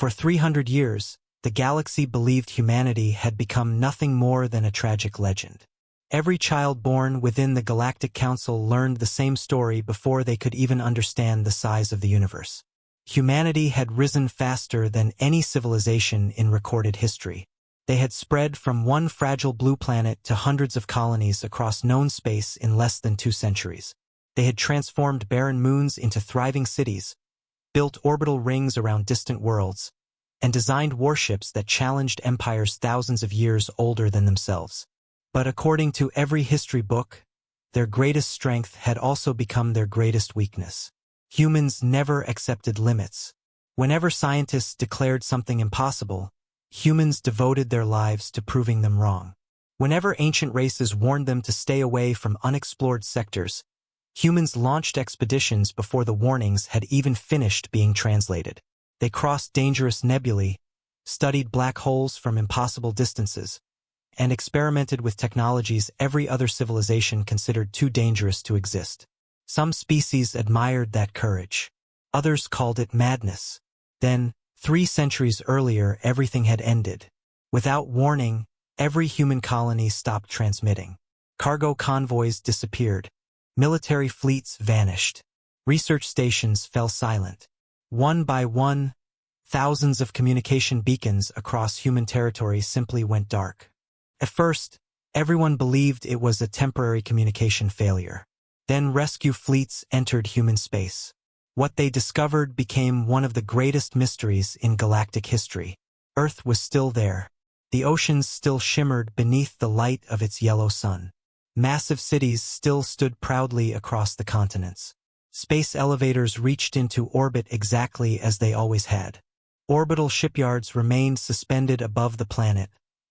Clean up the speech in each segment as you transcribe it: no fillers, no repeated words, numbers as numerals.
For 300 years, the galaxy believed humanity had become nothing more than a tragic legend. Every child born within the Galactic Council learned the same story before they could even understand the size of the universe. Humanity had risen faster than any civilization in recorded history. They had spread from one fragile blue planet to hundreds of colonies across known space in less than 2 centuries. They had transformed barren moons into thriving cities, built orbital rings around distant worlds, and designed warships that challenged empires thousands of years older than themselves. But according to every history book, their greatest strength had also become their greatest weakness. Humans never accepted limits. Whenever scientists declared something impossible, humans devoted their lives to proving them wrong. Whenever ancient races warned them to stay away from unexplored sectors, humans launched expeditions before the warnings had even finished being translated. They crossed dangerous nebulae, studied black holes from impossible distances, and experimented with technologies every other civilization considered too dangerous to exist. Some species admired that courage. Others called it madness. Then, 3 centuries earlier, everything had ended. Without warning, every human colony stopped transmitting. Cargo convoys disappeared. Military fleets vanished. Research stations fell silent. One by one, thousands of communication beacons across human territory simply went dark. At first, everyone believed it was a temporary communication failure. Then rescue fleets entered human space. What they discovered became one of the greatest mysteries in galactic history. Earth was still there. The oceans still shimmered beneath the light of its yellow sun. Massive cities still stood proudly across the continents. Space elevators reached into orbit exactly as they always had. Orbital shipyards remained suspended above the planet,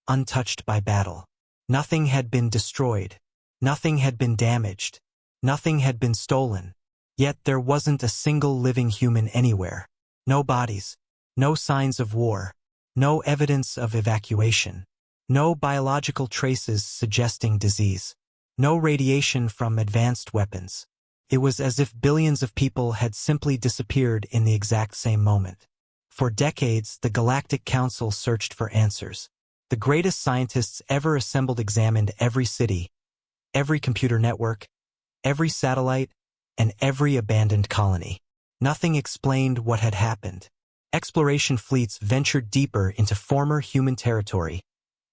untouched by battle. Nothing had been destroyed. Nothing had been damaged. Nothing had been stolen. Yet there wasn't a single living human anywhere. No bodies. No signs of war. No evidence of evacuation. No biological traces suggesting disease. No radiation from advanced weapons. It was as if billions of people had simply disappeared in the exact same moment. For decades, the Galactic Council searched for answers. The greatest scientists ever assembled examined every city, every computer network, every satellite, and every abandoned colony. Nothing explained what had happened. Exploration fleets ventured deeper into former human territory,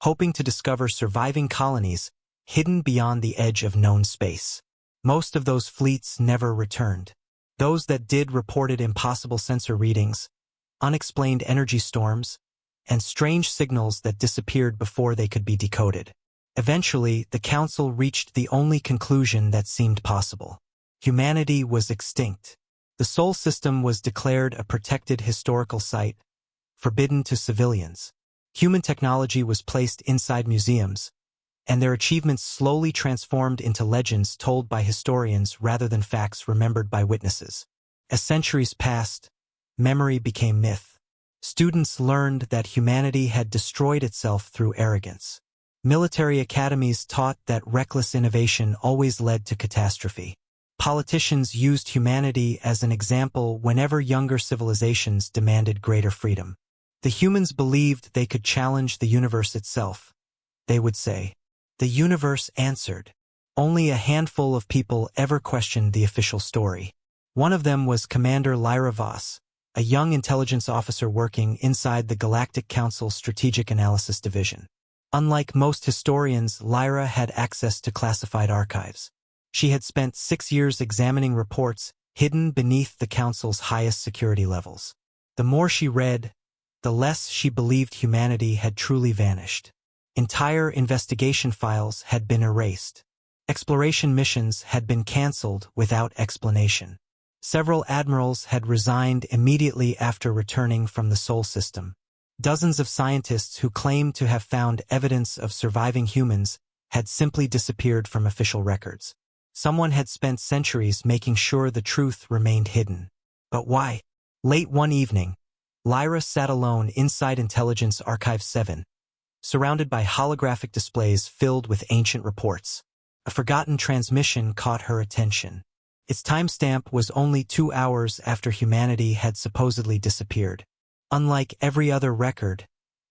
hoping to discover surviving colonies hidden beyond the edge of known space. Most of those fleets never returned. Those that did reported impossible sensor readings, unexplained energy storms, and strange signals that disappeared before they could be decoded. Eventually, the Council reached the only conclusion that seemed possible. Humanity was extinct. The Sol system was declared a protected historical site, forbidden to civilians. Human technology was placed inside museums, and their achievements slowly transformed into legends told by historians rather than facts remembered by witnesses. As centuries passed, memory became myth. Students learned that humanity had destroyed itself through arrogance. Military academies taught that reckless innovation always led to catastrophe. Politicians used humanity as an example whenever younger civilizations demanded greater freedom. The humans believed they could challenge the universe itself. They would say, "The universe answered." Only a handful of people ever questioned the official story. One of them was Commander Lyra Voss, a young intelligence officer working inside the Galactic Council's Strategic Analysis Division. Unlike most historians, Lyra had access to classified archives. She had spent 6 years examining reports hidden beneath the Council's highest security levels. The more she read, the less she believed humanity had truly vanished. Entire investigation files had been erased. Exploration missions had been cancelled without explanation. Several admirals had resigned immediately after returning from the Sol system. Dozens of scientists who claimed to have found evidence of surviving humans had simply disappeared from official records. Someone had spent centuries making sure the truth remained hidden. But why? Late one evening, Lyra sat alone inside Intelligence Archive 7, surrounded by holographic displays filled with ancient reports. A forgotten transmission caught her attention. Its timestamp was only 2 hours after humanity had supposedly disappeared. Unlike every other record,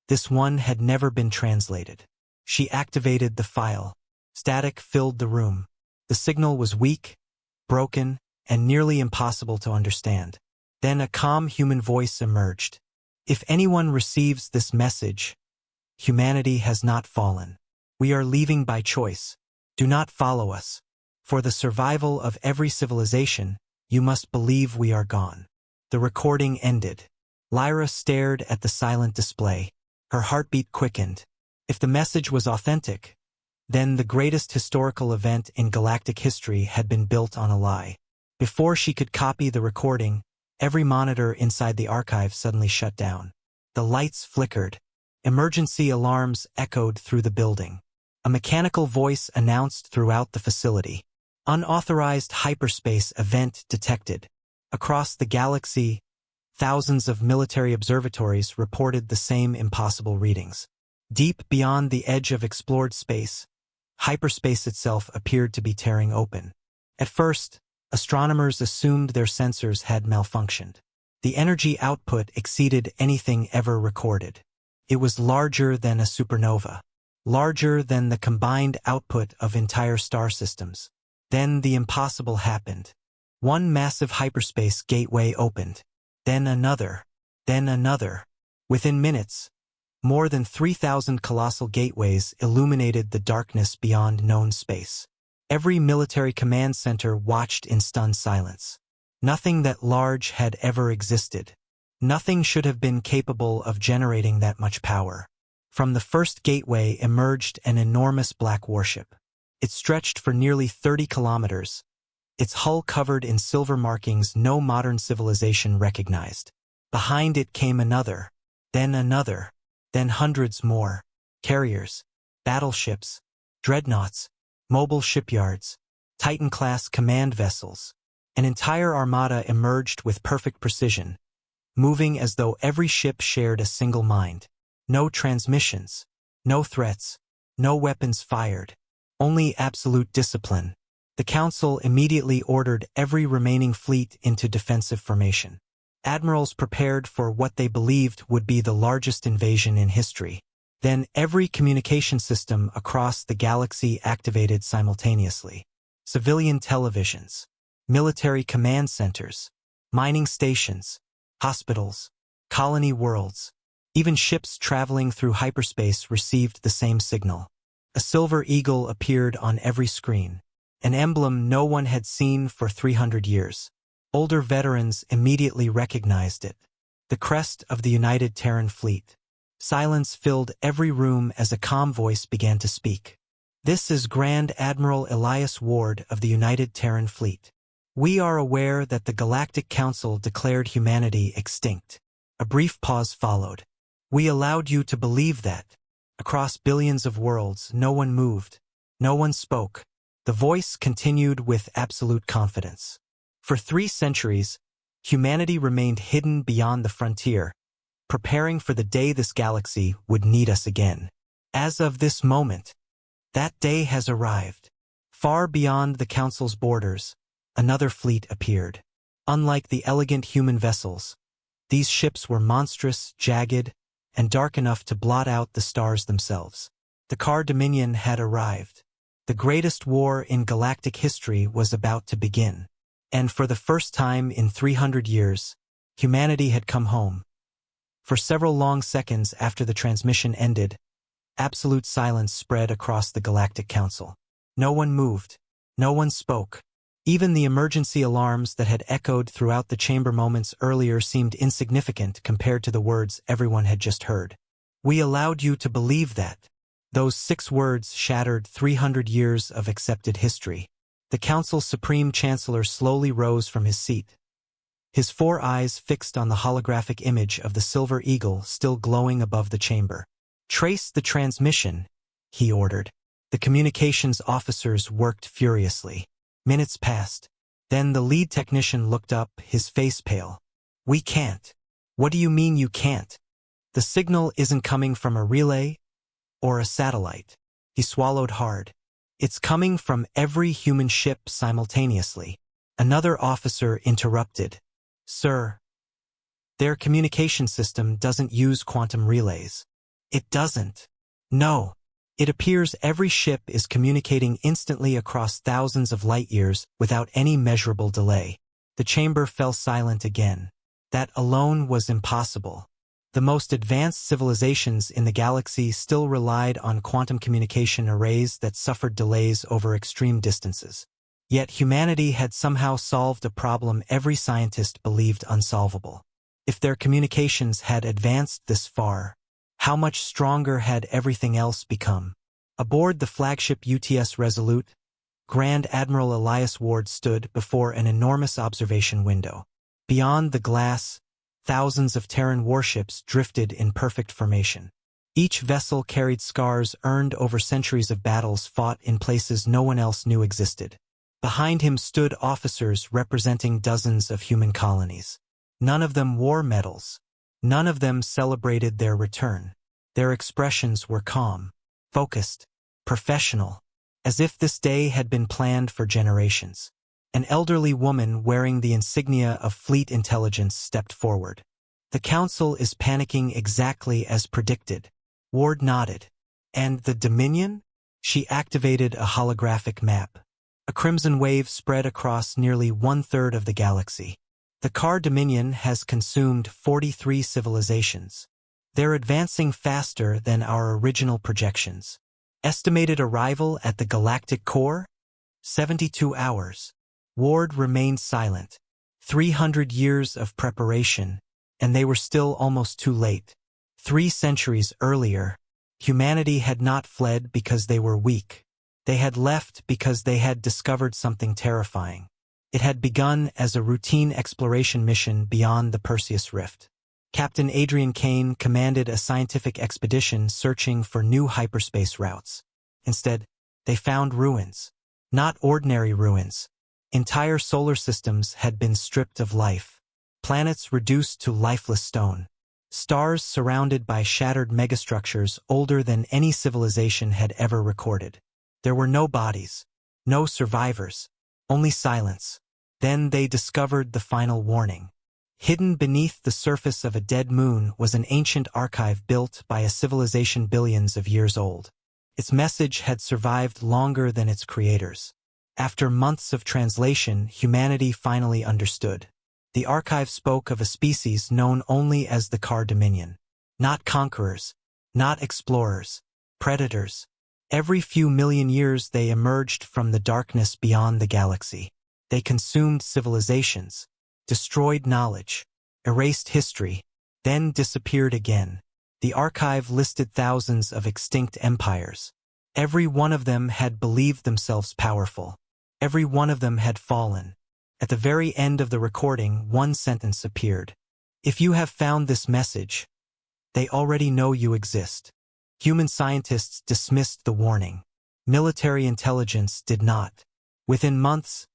this one had never been translated. She activated the file. Static filled the room. The signal was weak, broken, and nearly impossible to understand. Then a calm human voice emerged. If anyone receives this message, humanity has not fallen. We are leaving by choice. Do not follow us. For the survival of every civilization, you must believe we are gone. The recording ended. Lyra stared at the silent display. Her heartbeat quickened. If the message was authentic, then the greatest historical event in galactic history had been built on a lie. Before she could copy the recording, every monitor inside the archive suddenly shut down. The lights flickered. Emergency alarms echoed through the building. A mechanical voice announced throughout the facility. Unauthorized hyperspace event detected. Across the galaxy, thousands of military observatories reported the same impossible readings. Deep beyond the edge of explored space, hyperspace itself appeared to be tearing open. At first, astronomers assumed their sensors had malfunctioned. The energy output exceeded anything ever recorded. It was larger than a supernova, larger than the combined output of entire star systems. Then the impossible happened. One massive hyperspace gateway opened. Then another. Then another. Within minutes, more than 3,000 colossal gateways illuminated the darkness beyond known space. Every military command center watched in stunned silence. Nothing that large had ever existed. Nothing should have been capable of generating that much power. From the first gateway emerged an enormous black warship. It stretched for nearly 30 kilometers, its hull covered in silver markings no modern civilization recognized. Behind it came another, then hundreds more. Carriers, battleships, dreadnoughts, mobile shipyards, Titan-class command vessels. An entire armada emerged with perfect precision, moving as though every ship shared a single mind. No transmissions, no threats, no weapons fired, only absolute discipline. The Council immediately ordered every remaining fleet into defensive formation. Admirals prepared for what they believed would be the largest invasion in history. Then every communication system across the galaxy activated simultaneously. Civilian televisions, military command centers, mining stations, hospitals, colony worlds. Even ships traveling through hyperspace received the same signal. A silver eagle appeared on every screen, an emblem no one had seen for 300 years. Older veterans immediately recognized it. The crest of the United Terran fleet. Silence filled every room as a calm voice began to speak. This is Grand Admiral Elias Ward of the United Terran Fleet. We are aware that the Galactic Council declared humanity extinct. A brief pause followed. We allowed you to believe that. Across billions of worlds, no one moved. No one spoke. The voice continued with absolute confidence. For 3 centuries, humanity remained hidden beyond the frontier, preparing for the day this galaxy would need us again. As of this moment, that day has arrived. Far beyond the Council's borders, another fleet appeared. Unlike the elegant human vessels, these ships were monstrous, jagged, and dark enough to blot out the stars themselves. The Khar Dominion had arrived. The greatest war in galactic history was about to begin. And for the first time in 300 years, humanity had come home. For several long seconds after the transmission ended, absolute silence spread across the Galactic Council. No one moved. No one spoke. Even the emergency alarms that had echoed throughout the chamber moments earlier seemed insignificant compared to the words everyone had just heard. We allowed you to believe that. Those 6 words shattered 300 years of accepted history. The Council's Supreme Chancellor slowly rose from his seat. His 4 eyes fixed on the holographic image of the Silver Eagle still glowing above the chamber. Trace the transmission, he ordered. The communications officers worked furiously. Minutes passed. Then the lead technician looked up, his face pale. We can't. What do you mean you can't? The signal isn't coming from a relay or a satellite. He swallowed hard. It's coming from every human ship simultaneously. Another officer interrupted. Sir, Their communication system doesn't use quantum relays. It doesn't. No. It appears every ship is communicating instantly across thousands of light-years without any measurable delay. The chamber fell silent again. That alone was impossible. The most advanced civilizations in the galaxy still relied on quantum communication arrays that suffered delays over extreme distances. Yet humanity had somehow solved a problem every scientist believed unsolvable. If their communications had advanced this far, how much stronger had everything else become? Aboard the flagship UTS Resolute, Grand Admiral Elias Ward stood before an enormous observation window. Beyond the glass, thousands of Terran warships drifted in perfect formation. Each vessel carried scars earned over centuries of battles fought in places no one else knew existed. Behind him stood officers representing dozens of human colonies. None of them wore medals. None of them celebrated their return. Their expressions were calm, focused, professional, as if this day had been planned for generations. An elderly woman wearing the insignia of fleet intelligence stepped forward. The council is panicking exactly as predicted. Ward nodded. And the Dominion? She activated a holographic map. A crimson wave spread across nearly one-third of the galaxy. The Khar Dominion has consumed 43 civilizations. They're advancing faster than our original projections. Estimated arrival at the galactic core? 72 hours. Ward remained silent. 300 years of preparation, and they were still almost too late. 3 centuries earlier, humanity had not fled because they were weak. They had left because they had discovered something terrifying. It had begun as a routine exploration mission beyond the Perseus Rift. Captain Adrian Kane commanded a scientific expedition searching for new hyperspace routes. Instead, they found ruins. Not ordinary ruins. Entire solar systems had been stripped of life. Planets reduced to lifeless stone. Stars surrounded by shattered megastructures older than any civilization had ever recorded. There were no bodies, no survivors, only silence. Then they discovered the final warning. Hidden beneath the surface of a dead moon was an ancient archive built by a civilization billions of years old. Its message had survived longer than its creators. After months of translation, humanity finally understood. The archive spoke of a species known only as the Khar Dominion. Not conquerors, not explorers, predators. Every few million years they emerged from the darkness beyond the galaxy. They consumed civilizations, destroyed knowledge, erased history, then disappeared again. The archive listed thousands of extinct empires. Every one of them had believed themselves powerful. Every one of them had fallen. At the very end of the recording, one sentence appeared. If you have found this message, they already know you exist. Human scientists dismissed the warning. Military intelligence did not. Within months,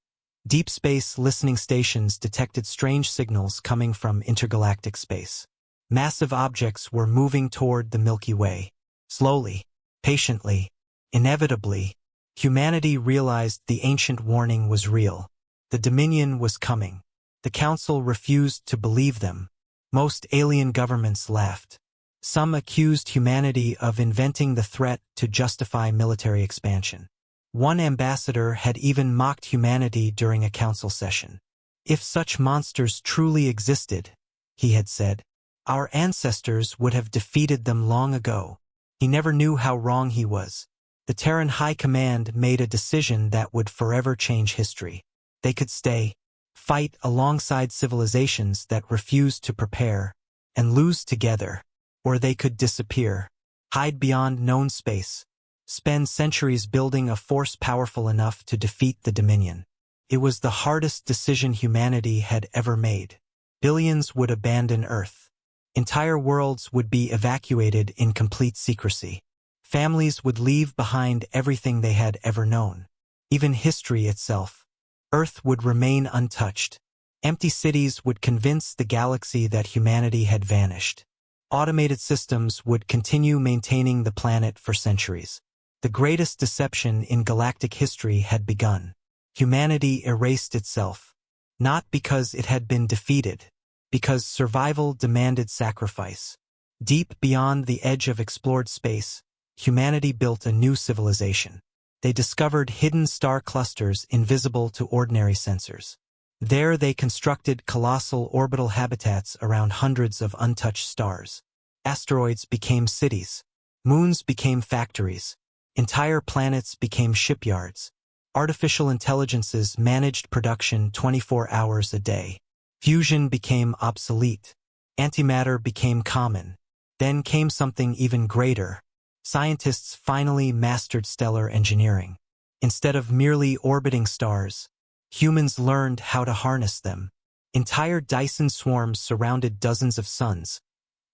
deep space listening stations detected strange signals coming from intergalactic space. Massive objects were moving toward the Milky Way. Slowly, patiently, inevitably, humanity realized the ancient warning was real. The Dominion was coming. The Council refused to believe them. Most alien governments laughed. Some accused humanity of inventing the threat to justify military expansion. One ambassador had even mocked humanity during a council session. If such monsters truly existed, he had said, our ancestors would have defeated them long ago. He never knew how wrong he was. The Terran High Command made a decision that would forever change history. They could stay, fight alongside civilizations that refused to prepare, and lose together. Or they could disappear, hide beyond known space, spend centuries building a force powerful enough to defeat the Dominion. It was the hardest decision humanity had ever made. Billions would abandon Earth. Entire worlds would be evacuated in complete secrecy. Families would leave behind everything they had ever known. Even history itself. Earth would remain untouched. Empty cities would convince the galaxy that humanity had vanished. Automated systems would continue maintaining the planet for centuries. The greatest deception in galactic history had begun. Humanity erased itself, not because it had been defeated, because survival demanded sacrifice. Deep beyond the edge of explored space, humanity built a new civilization. They discovered hidden star clusters invisible to ordinary sensors. There they constructed colossal orbital habitats around hundreds of untouched stars. Asteroids became cities. Moons became factories. Entire planets became shipyards. Artificial intelligences managed production 24 hours a day. Fusion became obsolete. Antimatter became common. Then came something even greater. Scientists finally mastered stellar engineering. Instead of merely orbiting stars, humans learned how to harness them. Entire Dyson swarms surrounded dozens of suns,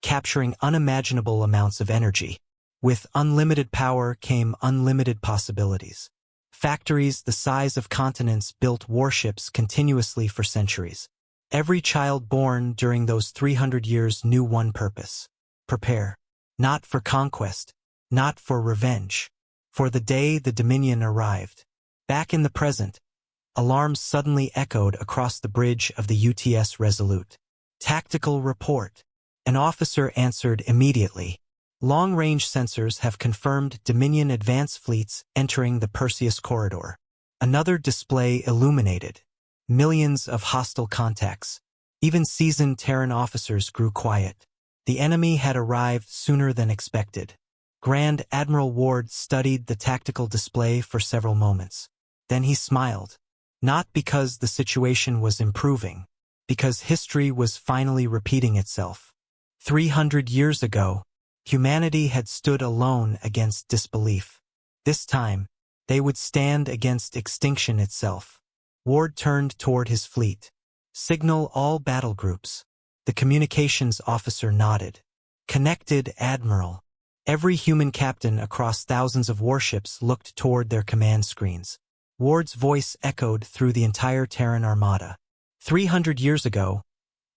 capturing unimaginable amounts of energy. With unlimited power came unlimited possibilities. Factories the size of continents built warships continuously for centuries. Every child born during those 300 years knew one purpose: prepare. Not for conquest, not for revenge. For the day the Dominion arrived. Back in the present, alarms suddenly echoed across the bridge of the UTS Resolute. Tactical report. An officer answered immediately. Long-range sensors have confirmed Dominion advance fleets entering the Perseus corridor. Another display illuminated. Millions of hostile contacts. Even seasoned Terran officers grew quiet. The enemy had arrived sooner than expected. Grand Admiral Ward studied the tactical display for several moments. Then he smiled. Not because the situation was improving, because history was finally repeating itself. 300 years ago, humanity had stood alone against disbelief. This time, they would stand against extinction itself. Ward turned toward his fleet. Signal all battle groups. The communications officer nodded. Connected, Admiral. Every human captain across thousands of warships looked toward their command screens. Ward's voice echoed through the entire Terran armada. 300 years ago,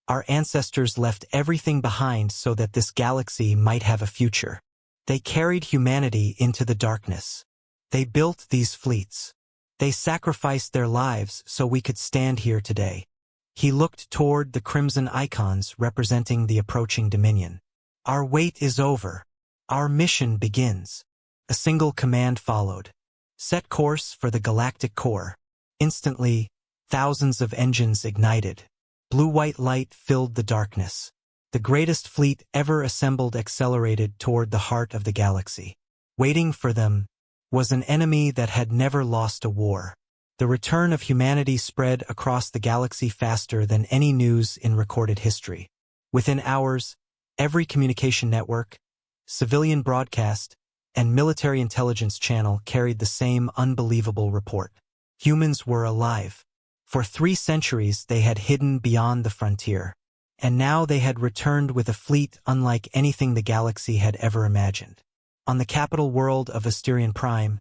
our ancestors left everything behind so that this galaxy might have a future. They carried humanity into the darkness. They built these fleets. They sacrificed their lives so we could stand here today. He looked toward the crimson icons representing the approaching Dominion. Our wait is over. Our mission begins. A single command followed. Set course for the galactic core. Instantly, thousands of engines ignited. Blue-white light filled the darkness. The greatest fleet ever assembled accelerated toward the heart of the galaxy. Waiting for them was an enemy that had never lost a war. The return of humanity spread across the galaxy faster than any news in recorded history. Within hours, every communication network, civilian broadcast, and military intelligence channel carried the same unbelievable report. Humans were alive. For 3 centuries they had hidden beyond the frontier, and now they had returned with a fleet unlike anything the galaxy had ever imagined. On the capital world of Asterion Prime,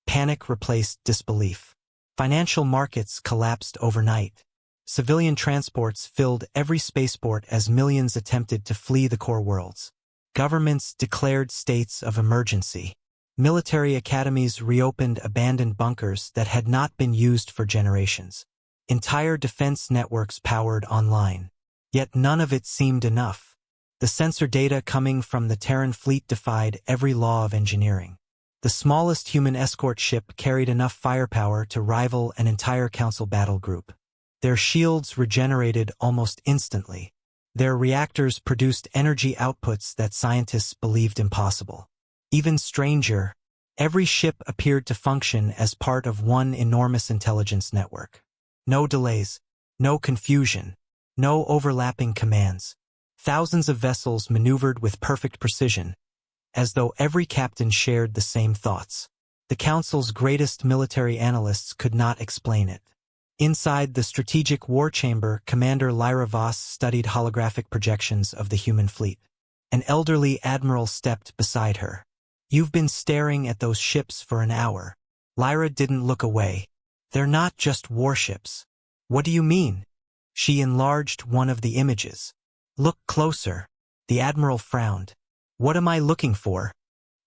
panic replaced disbelief. Financial markets collapsed overnight. Civilian transports filled every spaceport as millions attempted to flee the core worlds. Governments declared states of emergency. Military academies reopened abandoned bunkers that had not been used for generations. Entire defense networks powered online. Yet none of it seemed enough. The sensor data coming from the Terran fleet defied every law of engineering. The smallest human escort ship carried enough firepower to rival an entire council battle group. Their shields regenerated almost instantly. Their reactors produced energy outputs that scientists believed impossible. Even stranger, every ship appeared to function as part of one enormous intelligence network. No delays, no confusion, no overlapping commands. Thousands of vessels maneuvered with perfect precision, as though every captain shared the same thoughts. The Council's greatest military analysts could not explain it. Inside the strategic war chamber, Commander Lyra Voss studied holographic projections of the human fleet. An elderly admiral stepped beside her. "You've been staring at those ships for an hour." Lyra didn't look away. "They're not just warships." "What do you mean?" She enlarged one of the images. "Look closer." The admiral frowned. "What am I looking for?"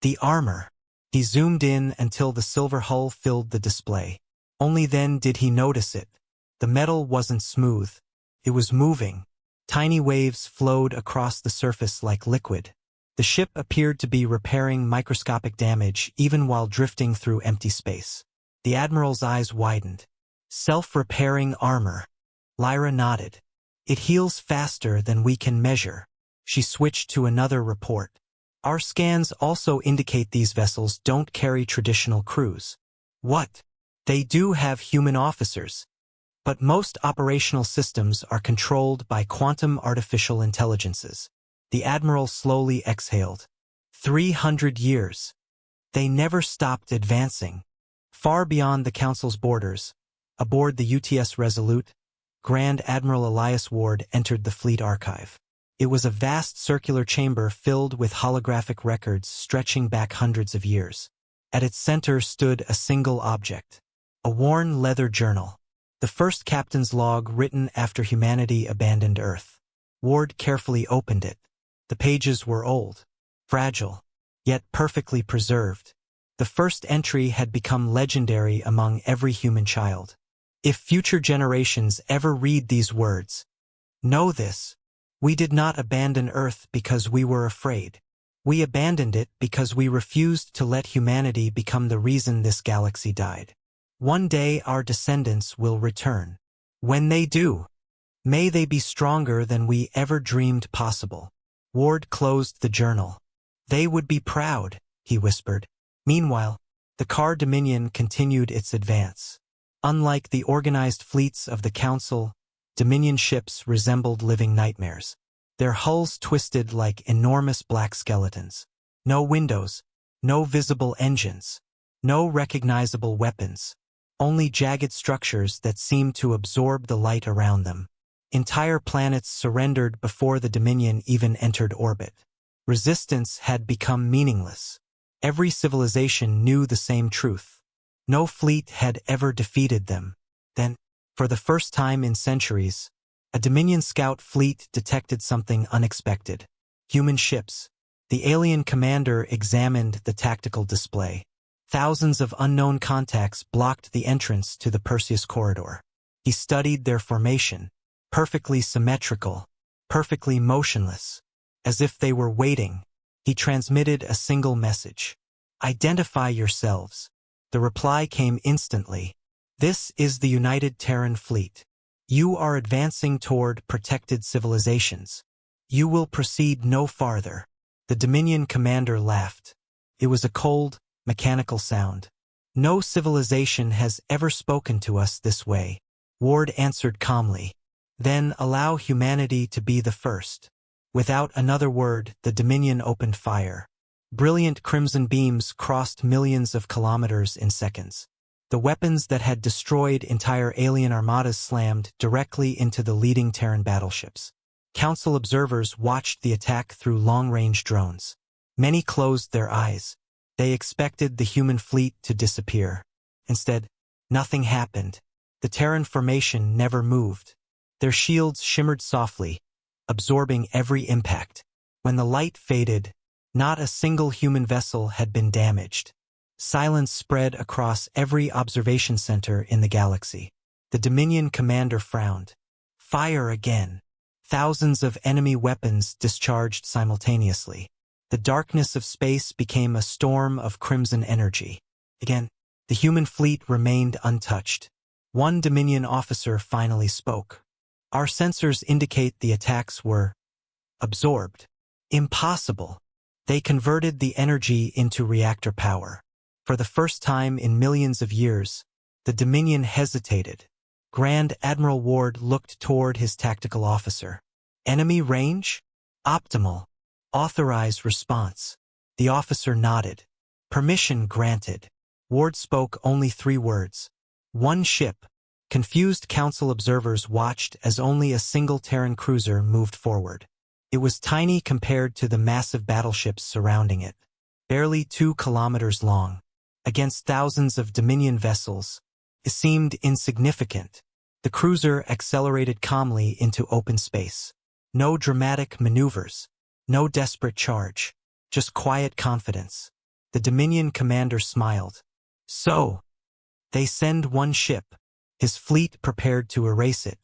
"The armor." He zoomed in until the silver hull filled the display. Only then did he notice it. The metal wasn't smooth. It was moving. Tiny waves flowed across the surface like liquid. The ship appeared to be repairing microscopic damage even while drifting through empty space. The Admiral's eyes widened. Self-repairing armor. Lyra nodded. It heals faster than we can measure. She switched to another report. Our scans also indicate these vessels don't carry traditional crews. What? They do have human officers. But most operational systems are controlled by quantum artificial intelligences. The Admiral slowly exhaled. 300 years. They never stopped advancing. Far beyond the Council's borders, aboard the UTS Resolute, Grand Admiral Elias Ward entered the fleet archive. It was a vast circular chamber filled with holographic records stretching back hundreds of years. At its center stood a single object. A worn leather journal. The first captain's log written after humanity abandoned Earth. Ward carefully opened it. The pages were old, fragile, yet perfectly preserved. The first entry had become legendary among every human child. If future generations ever read these words, know this: we did not abandon Earth because we were afraid. We abandoned it because we refused to let humanity become the reason this galaxy died. One day our descendants will return. When they do, may they be stronger than we ever dreamed possible. Ward closed the journal. They would be proud, he whispered. Meanwhile, the Khar Dominion continued its advance. Unlike the organized fleets of the Council, Dominion ships resembled living nightmares. Their hulls twisted like enormous black skeletons. No windows, no visible engines, no recognizable weapons. Only jagged structures that seemed to absorb the light around them. Entire planets surrendered before the Dominion even entered orbit. Resistance had become meaningless. Every civilization knew the same truth. No fleet had ever defeated them. Then, for the first time in centuries, a Dominion scout fleet detected something unexpected. Human ships. The alien commander examined the tactical display. Thousands of unknown contacts blocked the entrance to the Perseus corridor. He studied their formation. Perfectly symmetrical, perfectly motionless, as if they were waiting. He transmitted a single message. Identify yourselves. The reply came instantly. This is the United Terran Fleet. You are advancing toward protected civilizations. You will proceed no farther. The Dominion commander laughed. It was a cold, mechanical sound. No civilization has ever spoken to us this way. Ward answered calmly. Then allow humanity to be the first. Without another word, the Dominion opened fire. Brilliant crimson beams crossed millions of kilometers in seconds. The weapons that had destroyed entire alien armadas slammed directly into the leading Terran battleships. Council observers watched the attack through long-range drones. Many closed their eyes. They expected the human fleet to disappear. Instead, nothing happened. The Terran formation never moved. Their shields shimmered softly, absorbing every impact. When the light faded, not a single human vessel had been damaged. Silence spread across every observation center in the galaxy. The Dominion commander frowned. Fire again. Thousands of enemy weapons discharged simultaneously. The darkness of space became a storm of crimson energy. Again, the human fleet remained untouched. One Dominion officer finally spoke. Our sensors indicate the attacks were absorbed. Impossible. They converted the energy into reactor power. For the first time in millions of years, the Dominion hesitated. Grand Admiral Ward looked toward his tactical officer. Enemy range? Optimal. Authorized response. The officer nodded. Permission granted. Ward spoke only 3 words. One ship. Confused Council observers watched as only a single Terran cruiser moved forward. It was tiny compared to the massive battleships surrounding it. Barely 2 kilometers long. Against thousands of Dominion vessels, it seemed insignificant. The cruiser accelerated calmly into open space. No dramatic maneuvers. No desperate charge. Just quiet confidence. The Dominion commander smiled. So, they send one ship. His fleet prepared to erase it,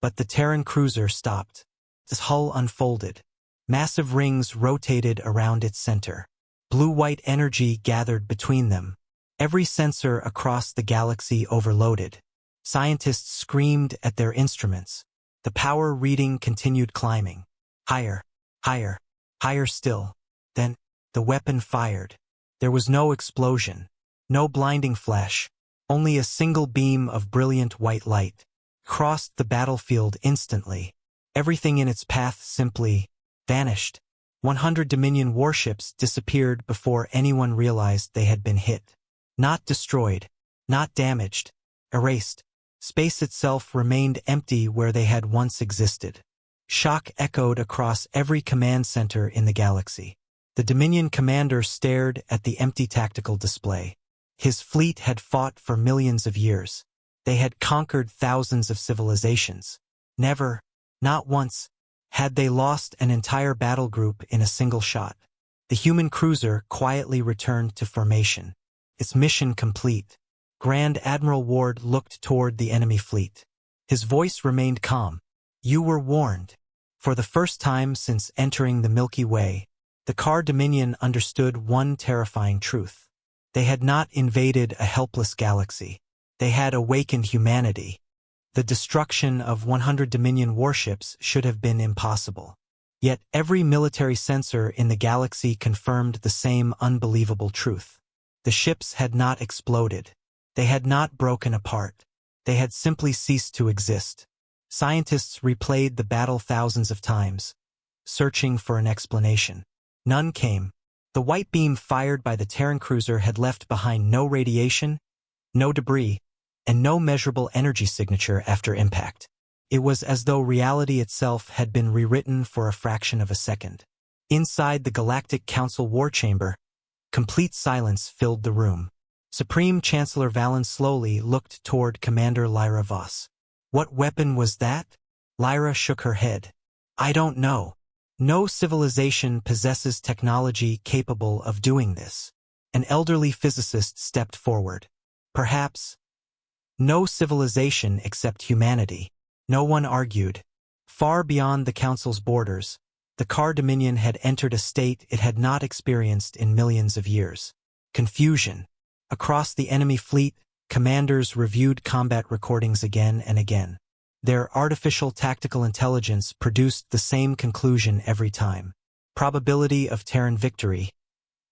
but the Terran cruiser stopped. Its hull unfolded. Massive rings rotated around its center. Blue-white energy gathered between them. Every sensor across the galaxy overloaded. Scientists screamed at their instruments. The power reading continued climbing. Higher, higher, higher still. Then, the weapon fired. There was no explosion. No blinding flash. Only a single beam of brilliant white light. Crossed the battlefield instantly. Everything in its path simply vanished. 100 Dominion warships disappeared before anyone realized they had been hit. Not destroyed. Not damaged. Erased. Space itself remained empty where they had once existed. Shock echoed across every command center in the galaxy. The Dominion commander stared at the empty tactical display. His fleet had fought for millions of years. They had conquered thousands of civilizations. Never, not once, had they lost an entire battle group in a single shot. The human cruiser quietly returned to formation. Its mission complete. Grand Admiral Ward looked toward the enemy fleet. His voice remained calm. You were warned. For the first time since entering the Milky Way, the Khar Dominion understood one terrifying truth. They had not invaded a helpless galaxy. They had awakened humanity. The destruction of 100 Dominion warships should have been impossible. Yet every military sensor in the galaxy confirmed the same unbelievable truth. The ships had not exploded. They had not broken apart. They had simply ceased to exist. Scientists replayed the battle thousands of times, searching for an explanation. None came. The white beam fired by the Terran cruiser had left behind no radiation, no debris, and no measurable energy signature after impact. It was as though reality itself had been rewritten for a fraction of a second. Inside the Galactic Council war chamber, complete silence filled the room. Supreme Chancellor Valen slowly looked toward Commander Lyra Voss. What weapon was that? Lyra shook her head. I don't know. No civilization possesses technology capable of doing this. An elderly physicist stepped forward. Perhaps. No civilization except humanity. No one argued. Far beyond the Council's borders, the Khar Dominion had entered a state it had not experienced in millions of years. Confusion. Across the enemy fleet, commanders reviewed combat recordings again and again. Their artificial tactical intelligence produced the same conclusion every time. Probability of Terran victory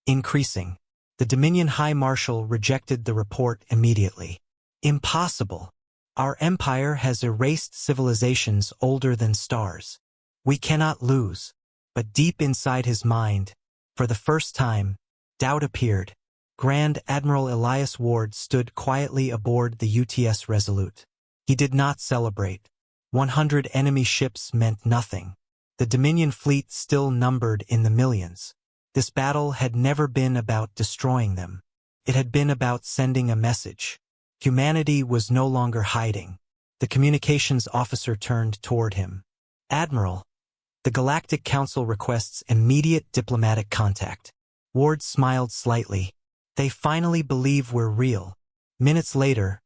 increasing. The Dominion High Marshal rejected the report immediately. Impossible. Our empire has erased civilizations older than stars. We cannot lose. But deep inside his mind, for the first time, doubt appeared. Grand Admiral Elias Ward stood quietly aboard the UTS Resolute. He did not celebrate. 100 enemy ships meant nothing. The Dominion fleet still numbered in the millions. This battle had never been about destroying them. It had been about sending a message. Humanity was no longer hiding. The communications officer turned toward him. Admiral, the Galactic Council requests immediate diplomatic contact. Ward smiled slightly. They finally believe we're real. Minutes later,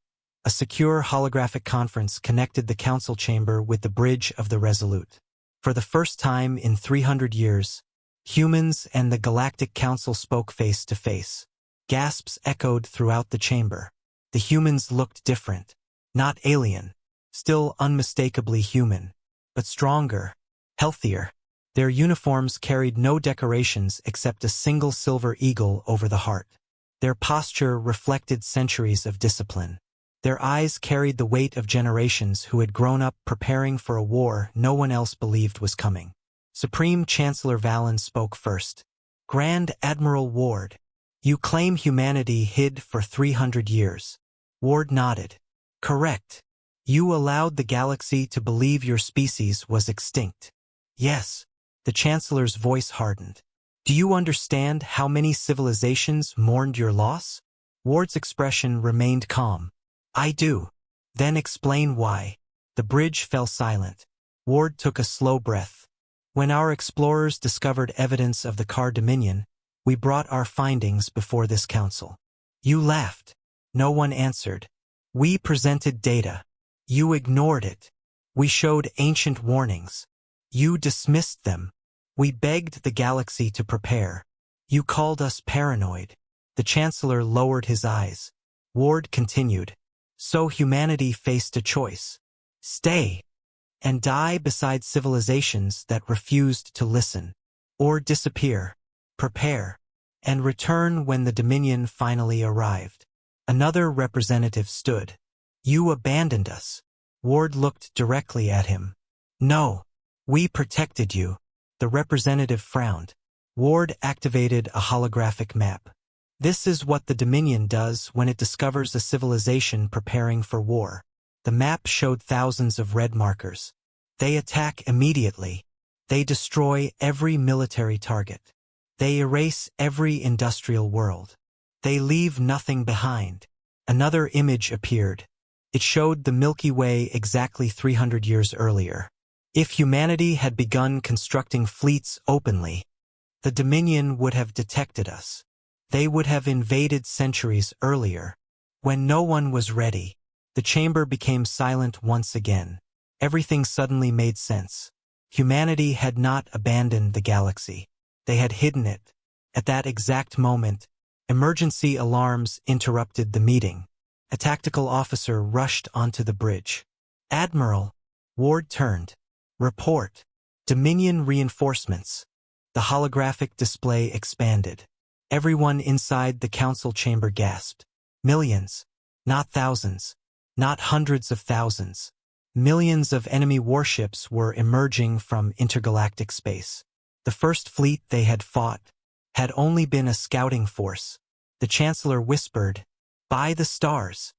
a secure holographic conference connected the council chamber with the bridge of the Resolute. For the first time in 300 years, humans and the Galactic Council spoke face to face. Gasps echoed throughout the chamber. The humans looked different. Not alien. Still unmistakably human. But stronger. Healthier. Their uniforms carried no decorations except a single silver eagle over the heart. Their posture reflected centuries of discipline. Their eyes carried the weight of generations who had grown up preparing for a war no one else believed was coming. Supreme Chancellor Valen spoke first. Grand Admiral Ward, you claim humanity hid for 300 years. Ward nodded. Correct. You allowed the galaxy to believe your species was extinct. Yes. The Chancellor's voice hardened. Do you understand how many civilizations mourned your loss? Ward's expression remained calm. I do. Then explain why. The bridge fell silent. Ward took a slow breath. When our explorers discovered evidence of the Khar Dominion, we brought our findings before this council. You laughed. No one answered. We presented data. You ignored it. We showed ancient warnings. You dismissed them. We begged the galaxy to prepare. You called us paranoid. The Chancellor lowered his eyes. Ward continued. So humanity faced a choice. Stay and die beside civilizations that refused to listen. Or disappear, prepare, and return when the Dominion finally arrived. Another representative stood. You abandoned us. Ward looked directly at him. No, we protected you. The representative frowned. Ward activated a holographic map. This is what the Dominion does when it discovers a civilization preparing for war. The map showed thousands of red markers. They attack immediately. They destroy every military target. They erase every industrial world. They leave nothing behind. Another image appeared. It showed the Milky Way exactly 300 years earlier. If humanity had begun constructing fleets openly, the Dominion would have detected us. They would have invaded centuries earlier. When no one was ready, the chamber became silent once again. Everything suddenly made sense. Humanity had not abandoned the galaxy. They had hidden it. At that exact moment, emergency alarms interrupted the meeting. A tactical officer rushed onto the bridge. Admiral, Ward turned. Report. Dominion reinforcements. The holographic display expanded. Everyone inside the council chamber gasped. Millions, not thousands, not hundreds of thousands. Millions of enemy warships were emerging from intergalactic space. The first fleet they had fought had only been a scouting force. The Chancellor whispered, "By the stars."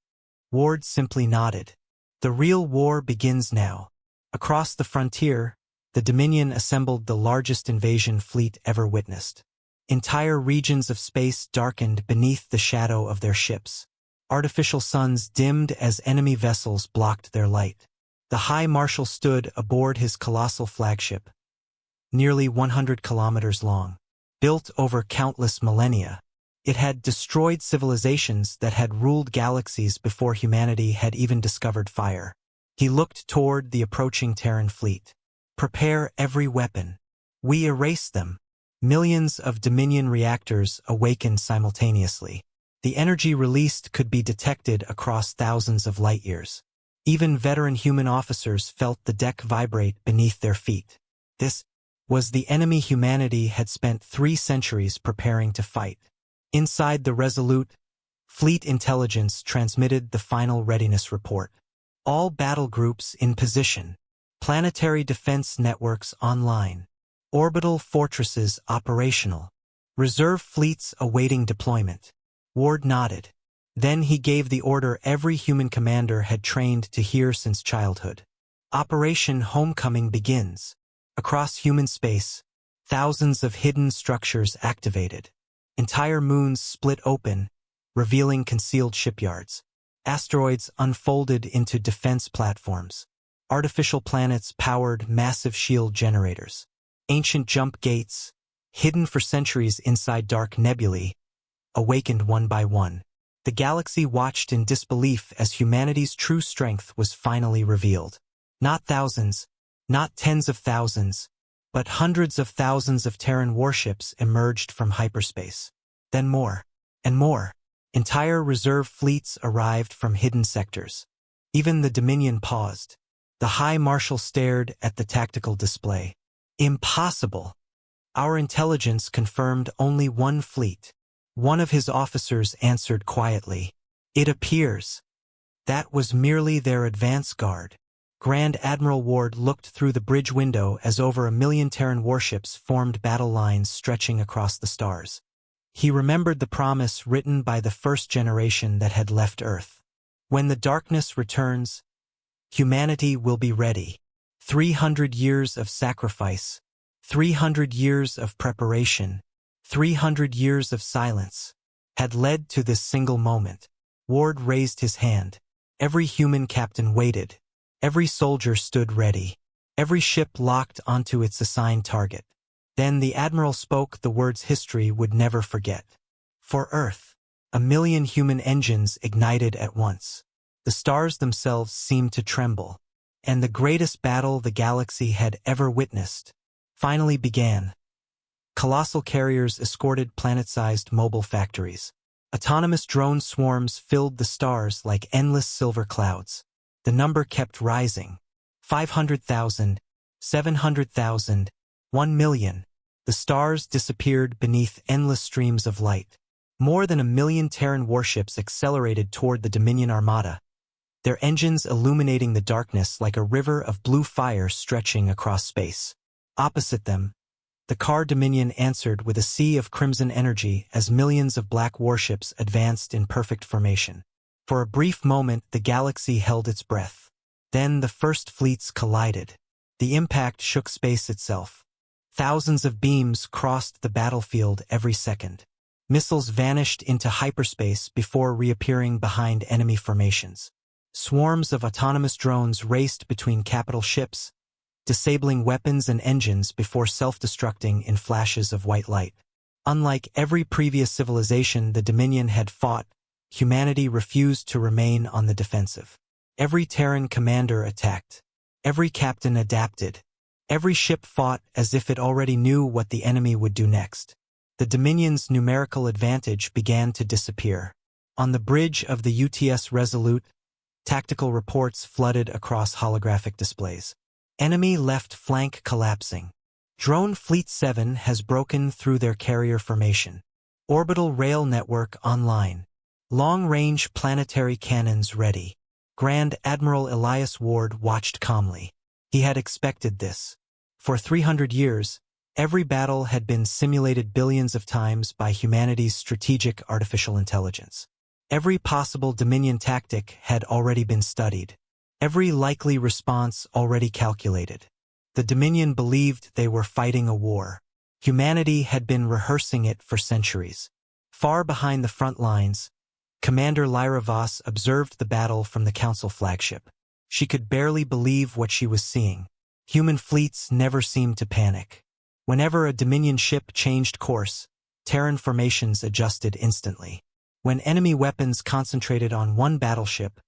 Ward simply nodded. The real war begins now. Across the frontier, the Dominion assembled the largest invasion fleet ever witnessed. Entire regions of space darkened beneath the shadow of their ships. Artificial suns dimmed as enemy vessels blocked their light. The High Marshal stood aboard his colossal flagship, nearly 100 kilometers long. Built over countless millennia, it had destroyed civilizations that had ruled galaxies before humanity had even discovered fire. He looked toward the approaching Terran fleet. Prepare every weapon. We erase them. Millions of Dominion reactors awakened simultaneously. The energy released could be detected across thousands of light-years. Even veteran human officers felt the deck vibrate beneath their feet. This was the enemy humanity had spent 3 centuries preparing to fight. Inside the Resolute, Fleet Intelligence transmitted the final readiness report. All battle groups in position. Planetary defense networks online. Orbital fortresses operational. Reserve fleets awaiting deployment. Ward nodded. Then he gave the order every human commander had trained to hear since childhood. Operation Homecoming begins. Across human space, thousands of hidden structures activated. Entire moons split open, revealing concealed shipyards. Asteroids unfolded into defense platforms. Artificial planets powered massive shield generators. Ancient jump gates, hidden for centuries inside dark nebulae, awakened one by one. The galaxy watched in disbelief as humanity's true strength was finally revealed. Not thousands, not tens of thousands, but hundreds of thousands of Terran warships emerged from hyperspace. Then more, and more. Entire reserve fleets arrived from hidden sectors. Even the Dominion paused. The High Marshal stared at the tactical display. Impossible. Our intelligence confirmed only one fleet. One of his officers answered quietly. It appears. That was merely their advance guard. Grand Admiral Ward looked through the bridge window as over 1 million Terran warships formed battle lines stretching across the stars. He remembered the promise written by the first generation that had left Earth. When the darkness returns, humanity will be ready. 300 years of sacrifice, 300 years of preparation, 300 years of silence had led to this single moment. Ward raised his hand. Every human captain waited. Every soldier stood ready. Every ship locked onto its assigned target. Then the Admiral spoke the words history would never forget. For Earth, 1 million human engines ignited at once. The stars themselves seemed to tremble. and the greatest battle the galaxy had ever witnessed finally began. Colossal carriers escorted planet-sized mobile factories. Autonomous drone swarms filled the stars like endless silver clouds. The number kept rising. 500,000, 700,000, 1 million. The stars disappeared beneath endless streams of light. More than 1 million Terran warships accelerated toward the Dominion armada, their engines illuminating the darkness like a river of blue fire stretching across space. Opposite them, the Khar Dominion answered with a sea of crimson energy as millions of black warships advanced in perfect formation. For a brief moment, the galaxy held its breath. Then the first fleets collided. The impact shook space itself. Thousands of beams crossed the battlefield every second. Missiles vanished into hyperspace before reappearing behind enemy formations. Swarms of autonomous drones raced between capital ships, disabling weapons and engines before self-destructing in flashes of white light. Unlike every previous civilization the Dominion had fought, humanity refused to remain on the defensive. Every Terran commander attacked. Every captain adapted. Every ship fought as if it already knew what the enemy would do next. The Dominion's numerical advantage began to disappear. On the bridge of the UTS Resolute, tactical reports flooded across holographic displays. Enemy left flank collapsing. Drone Fleet 7 has broken through their carrier formation. Orbital rail network online. Long-range planetary cannons ready. Grand Admiral Elias Ward watched calmly. He had expected this. For 300 years, every battle had been simulated billions of times by humanity's strategic artificial intelligence. Every possible Dominion tactic had already been studied. Every likely response already calculated. The Dominion believed they were fighting a war. Humanity had been rehearsing it for centuries. Far behind the front lines, Commander Lyra Voss observed the battle from the Council flagship. She could barely believe what she was seeing. Human fleets never seemed to panic. Whenever a Dominion ship changed course, Terran formations adjusted instantly. When enemy weapons concentrated on one battleship,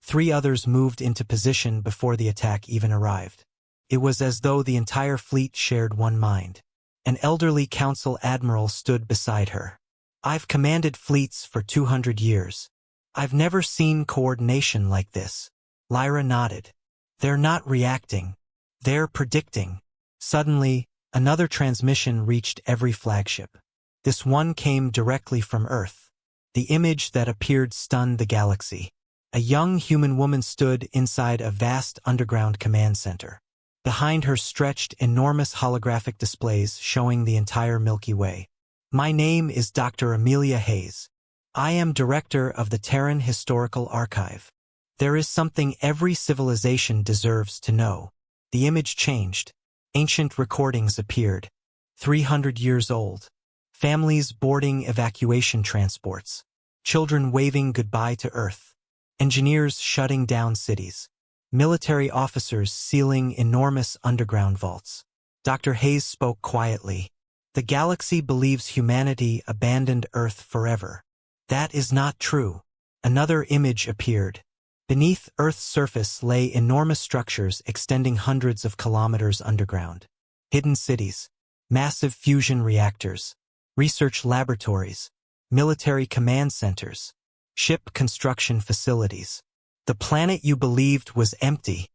3 others moved into position before the attack even arrived. It was as though the entire fleet shared one mind. An elderly council admiral stood beside her. "I've commanded fleets for 200 years. I've never seen coordination like this." Lyra nodded. "They're not reacting. They're predicting." Suddenly, another transmission reached every flagship. This one came directly from Earth. The image that appeared stunned the galaxy. A young human woman stood inside a vast underground command center. Behind her stretched enormous holographic displays showing the entire Milky Way. "My name is Dr. Amelia Hayes. I am director of the Terran Historical Archive. There is something every civilization deserves to know." The image changed. Ancient recordings appeared. 300 years old. Families boarding evacuation transports. Children waving goodbye to Earth. Engineers shutting down cities. Military officers sealing enormous underground vaults. Dr. Hayes spoke quietly. "The galaxy believes humanity abandoned Earth forever. That is not true." Another image appeared. Beneath Earth's surface lay enormous structures extending hundreds of kilometers underground. Hidden cities, massive fusion reactors, research laboratories, military command centers, ship construction facilities. "The planet you believed was empty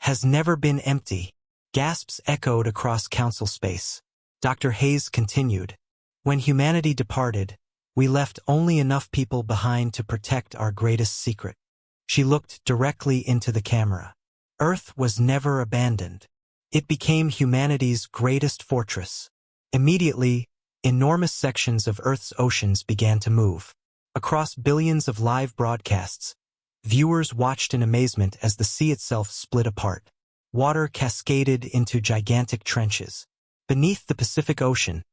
has never been empty." Gasps echoed across council space. Dr. Hayes continued, "When humanity departed, we left only enough people behind to protect our greatest secret." She looked directly into the camera. Earth was never abandoned. It became humanity's greatest fortress. Immediately, enormous sections of Earth's oceans began to move. Across billions of live broadcasts, viewers watched in amazement as the sea itself split apart. Water cascaded into gigantic trenches. Beneath the Pacific Ocean,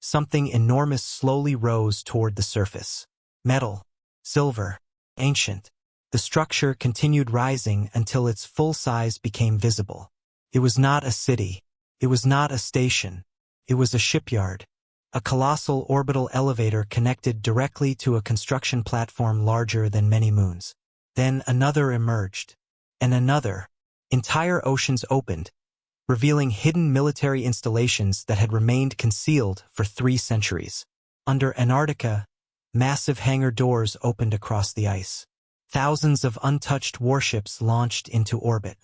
something enormous slowly rose toward the surface. Metal, silver, ancient. The structure continued rising until its full size became visible. It was not a city. It was not a station. It was a shipyard. A colossal orbital elevator connected directly to a construction platform larger than many moons. Then another emerged. And another. Entire oceans opened, revealing hidden military installations that had remained concealed for 3 centuries. Under Antarctica, massive hangar doors opened across the ice. Thousands of untouched warships launched into orbit.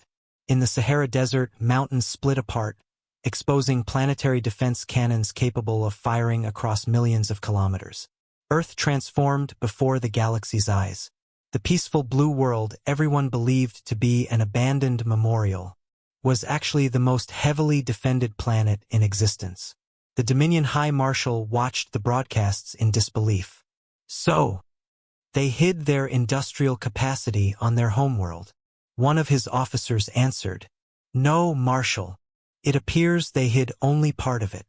In the Sahara Desert, mountains split apart, exposing planetary defense cannons capable of firing across millions of kilometers. Earth transformed before the galaxy's eyes. The peaceful blue world everyone believed to be an abandoned memorial was actually the most heavily defended planet in existence. The Dominion High Marshal watched the broadcasts in disbelief. So, they hid their industrial capacity on their homeworld. One of his officers answered, "No, Marshal. It appears they hid only part of it."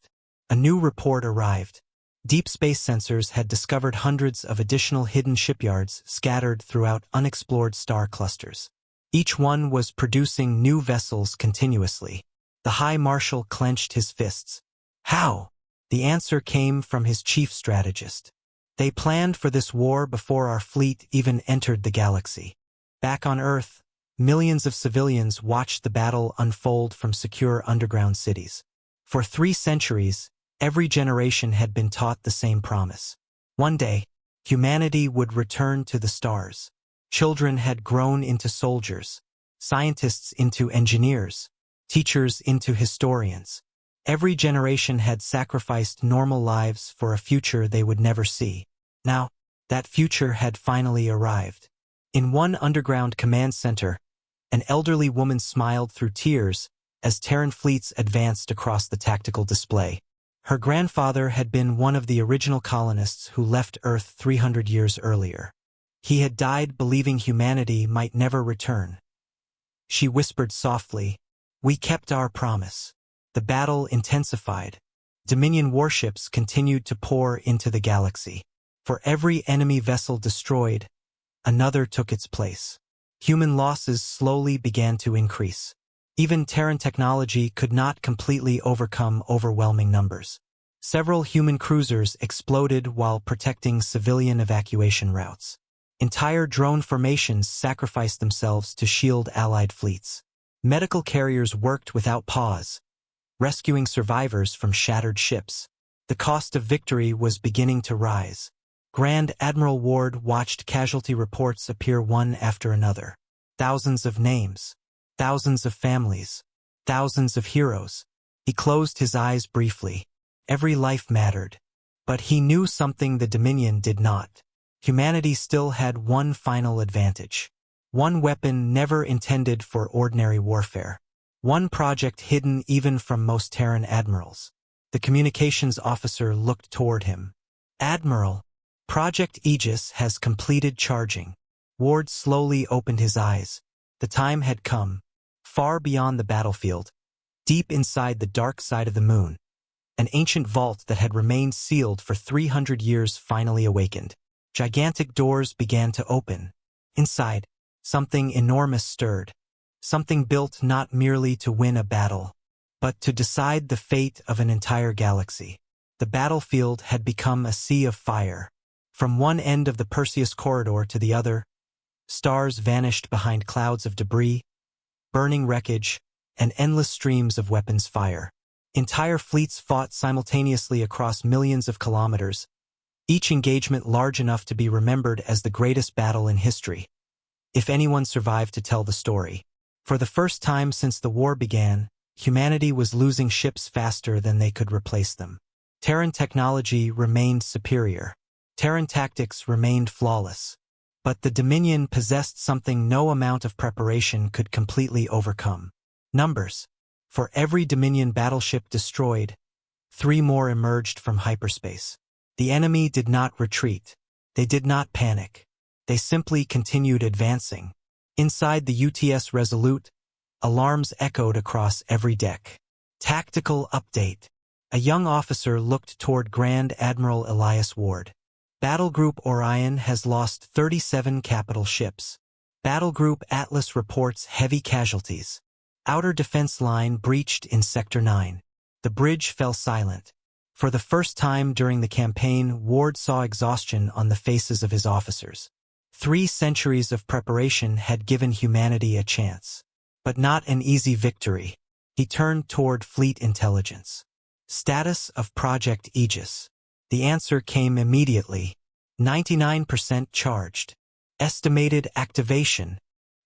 A new report arrived. Deep space sensors had discovered hundreds of additional hidden shipyards scattered throughout unexplored star clusters. Each one was producing new vessels continuously. The High Marshal clenched his fists. How? The answer came from his chief strategist. They planned for this war before our fleet even entered the galaxy. Back on Earth, millions of civilians watched the battle unfold from secure underground cities. For 3 centuries, every generation had been taught the same promise. One day, humanity would return to the stars. Children had grown into soldiers, scientists into engineers, teachers into historians. Every generation had sacrificed normal lives for a future they would never see. Now, that future had finally arrived. In one underground command center, an elderly woman smiled through tears as Terran fleets advanced across the tactical display. Her grandfather had been one of the original colonists who left Earth 300 years earlier. He had died believing humanity might never return. She whispered softly, "We kept our promise." The battle intensified. Dominion warships continued to pour into the galaxy. For every enemy vessel destroyed, another took its place. Human losses slowly began to increase. Even Terran technology could not completely overcome overwhelming numbers. Several human cruisers exploded while protecting civilian evacuation routes. Entire drone formations sacrificed themselves to shield Allied fleets. Medical carriers worked without pause, rescuing survivors from shattered ships. The cost of victory was beginning to rise. Grand Admiral Ward watched casualty reports appear one after another. Thousands of names, thousands of families, thousands of heroes. He closed his eyes briefly. Every life mattered. But he knew something the Dominion did not. Humanity still had one final advantage. One weapon never intended for ordinary warfare. One project hidden even from most Terran admirals. The communications officer looked toward him. "Admiral, Project Aegis has completed charging." Ward slowly opened his eyes. The time had come. Far beyond the battlefield, deep inside the dark side of the moon, an ancient vault that had remained sealed for 300 years finally awakened. Gigantic doors began to open. Inside, something enormous stirred. Something built not merely to win a battle, but to decide the fate of an entire galaxy. The battlefield had become a sea of fire. From one end of the Perseus corridor to the other, stars vanished behind clouds of debris, burning wreckage, and endless streams of weapons fire. Entire fleets fought simultaneously across millions of kilometers, each engagement large enough to be remembered as the greatest battle in history, if anyone survived to tell the story. For the first time since the war began, humanity was losing ships faster than they could replace them. Terran technology remained superior. Terran tactics remained flawless. But the Dominion possessed something no amount of preparation could completely overcome. Numbers. For every Dominion battleship destroyed, 3 more emerged from hyperspace. The enemy did not retreat. They did not panic. They simply continued advancing. Inside the UTS Resolute, alarms echoed across every deck. Tactical update. A young officer looked toward Grand Admiral Elias Ward. Battlegroup Orion has lost 37 capital ships. Battlegroup Atlas reports heavy casualties. Outer defense line breached in Sector 9. The bridge fell silent. For the first time during the campaign, Ward saw exhaustion on the faces of his officers. 3 centuries of preparation had given humanity a chance. But not an easy victory. He turned toward fleet intelligence. Status of Project Aegis. The answer came immediately. 99% charged. Estimated activation.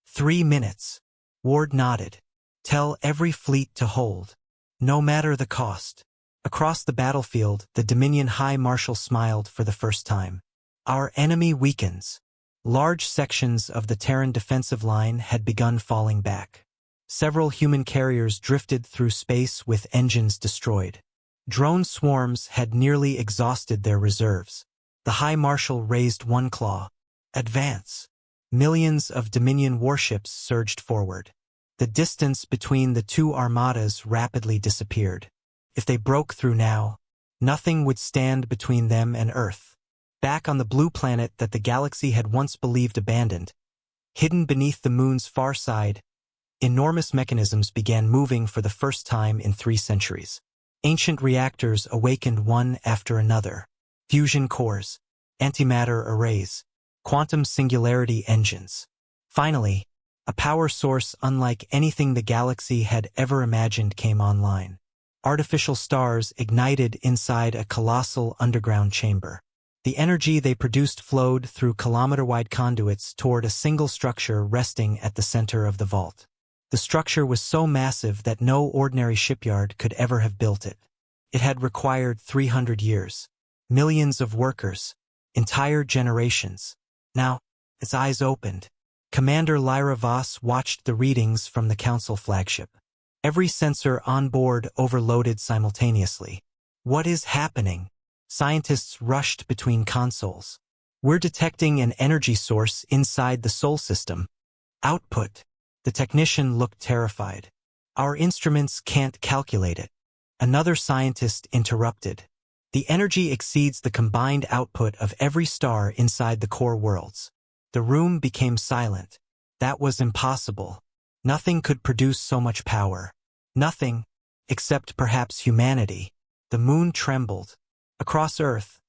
3 minutes. Ward nodded. Tell every fleet to hold. No matter the cost. Across the battlefield, the Dominion High Marshal smiled for the first time. Our enemy weakens. Large sections of the Terran defensive line had begun falling back. Several human carriers drifted through space with engines destroyed. Drone swarms had nearly exhausted their reserves. The High Marshal raised one claw. Advance. Millions of Dominion warships surged forward. The distance between the two armadas rapidly disappeared. If they broke through now, nothing would stand between them and Earth. Back on the blue planet that the galaxy had once believed abandoned, hidden beneath the moon's far side, enormous mechanisms began moving for the first time in 3 centuries. Ancient reactors awakened one after another. Fusion cores, antimatter arrays, quantum singularity engines. Finally, a power source unlike anything the galaxy had ever imagined came online. Artificial stars ignited inside a colossal underground chamber. The energy they produced flowed through kilometer-wide conduits toward a single structure resting at the center of the vault. The structure was so massive that no ordinary shipyard could ever have built it. It had required 300 years, millions of workers, entire generations. Now, its eyes opened. Commander Lyra Voss watched the readings from the Council flagship. Every sensor on board overloaded simultaneously. What is happening? Scientists rushed between consoles. We're detecting an energy source inside the Sol system. Output. The technician looked terrified. Our instruments can't calculate it. Another scientist interrupted. The energy exceeds the combined output of every star inside the core worlds. The room became silent. That was impossible. Nothing could produce so much power. Nothing, except perhaps humanity. The moon trembled. Across Earth,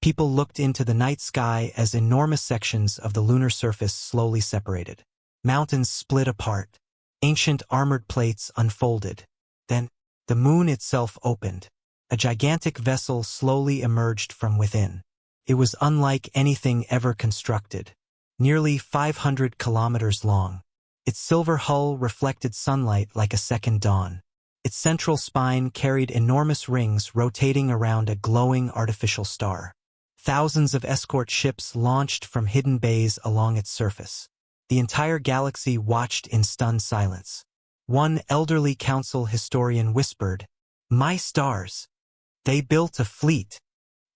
people looked into the night sky as enormous sections of the lunar surface slowly separated. Mountains split apart. Ancient armored plates unfolded. Then, the moon itself opened. A gigantic vessel slowly emerged from within. It was unlike anything ever constructed. Nearly 500 kilometers long. Its silver hull reflected sunlight like a second dawn. Its central spine carried enormous rings rotating around a glowing artificial star. Thousands of escort ships launched from hidden bays along its surface. The entire galaxy watched in stunned silence. One elderly council historian whispered, "My stars! They built a fleet.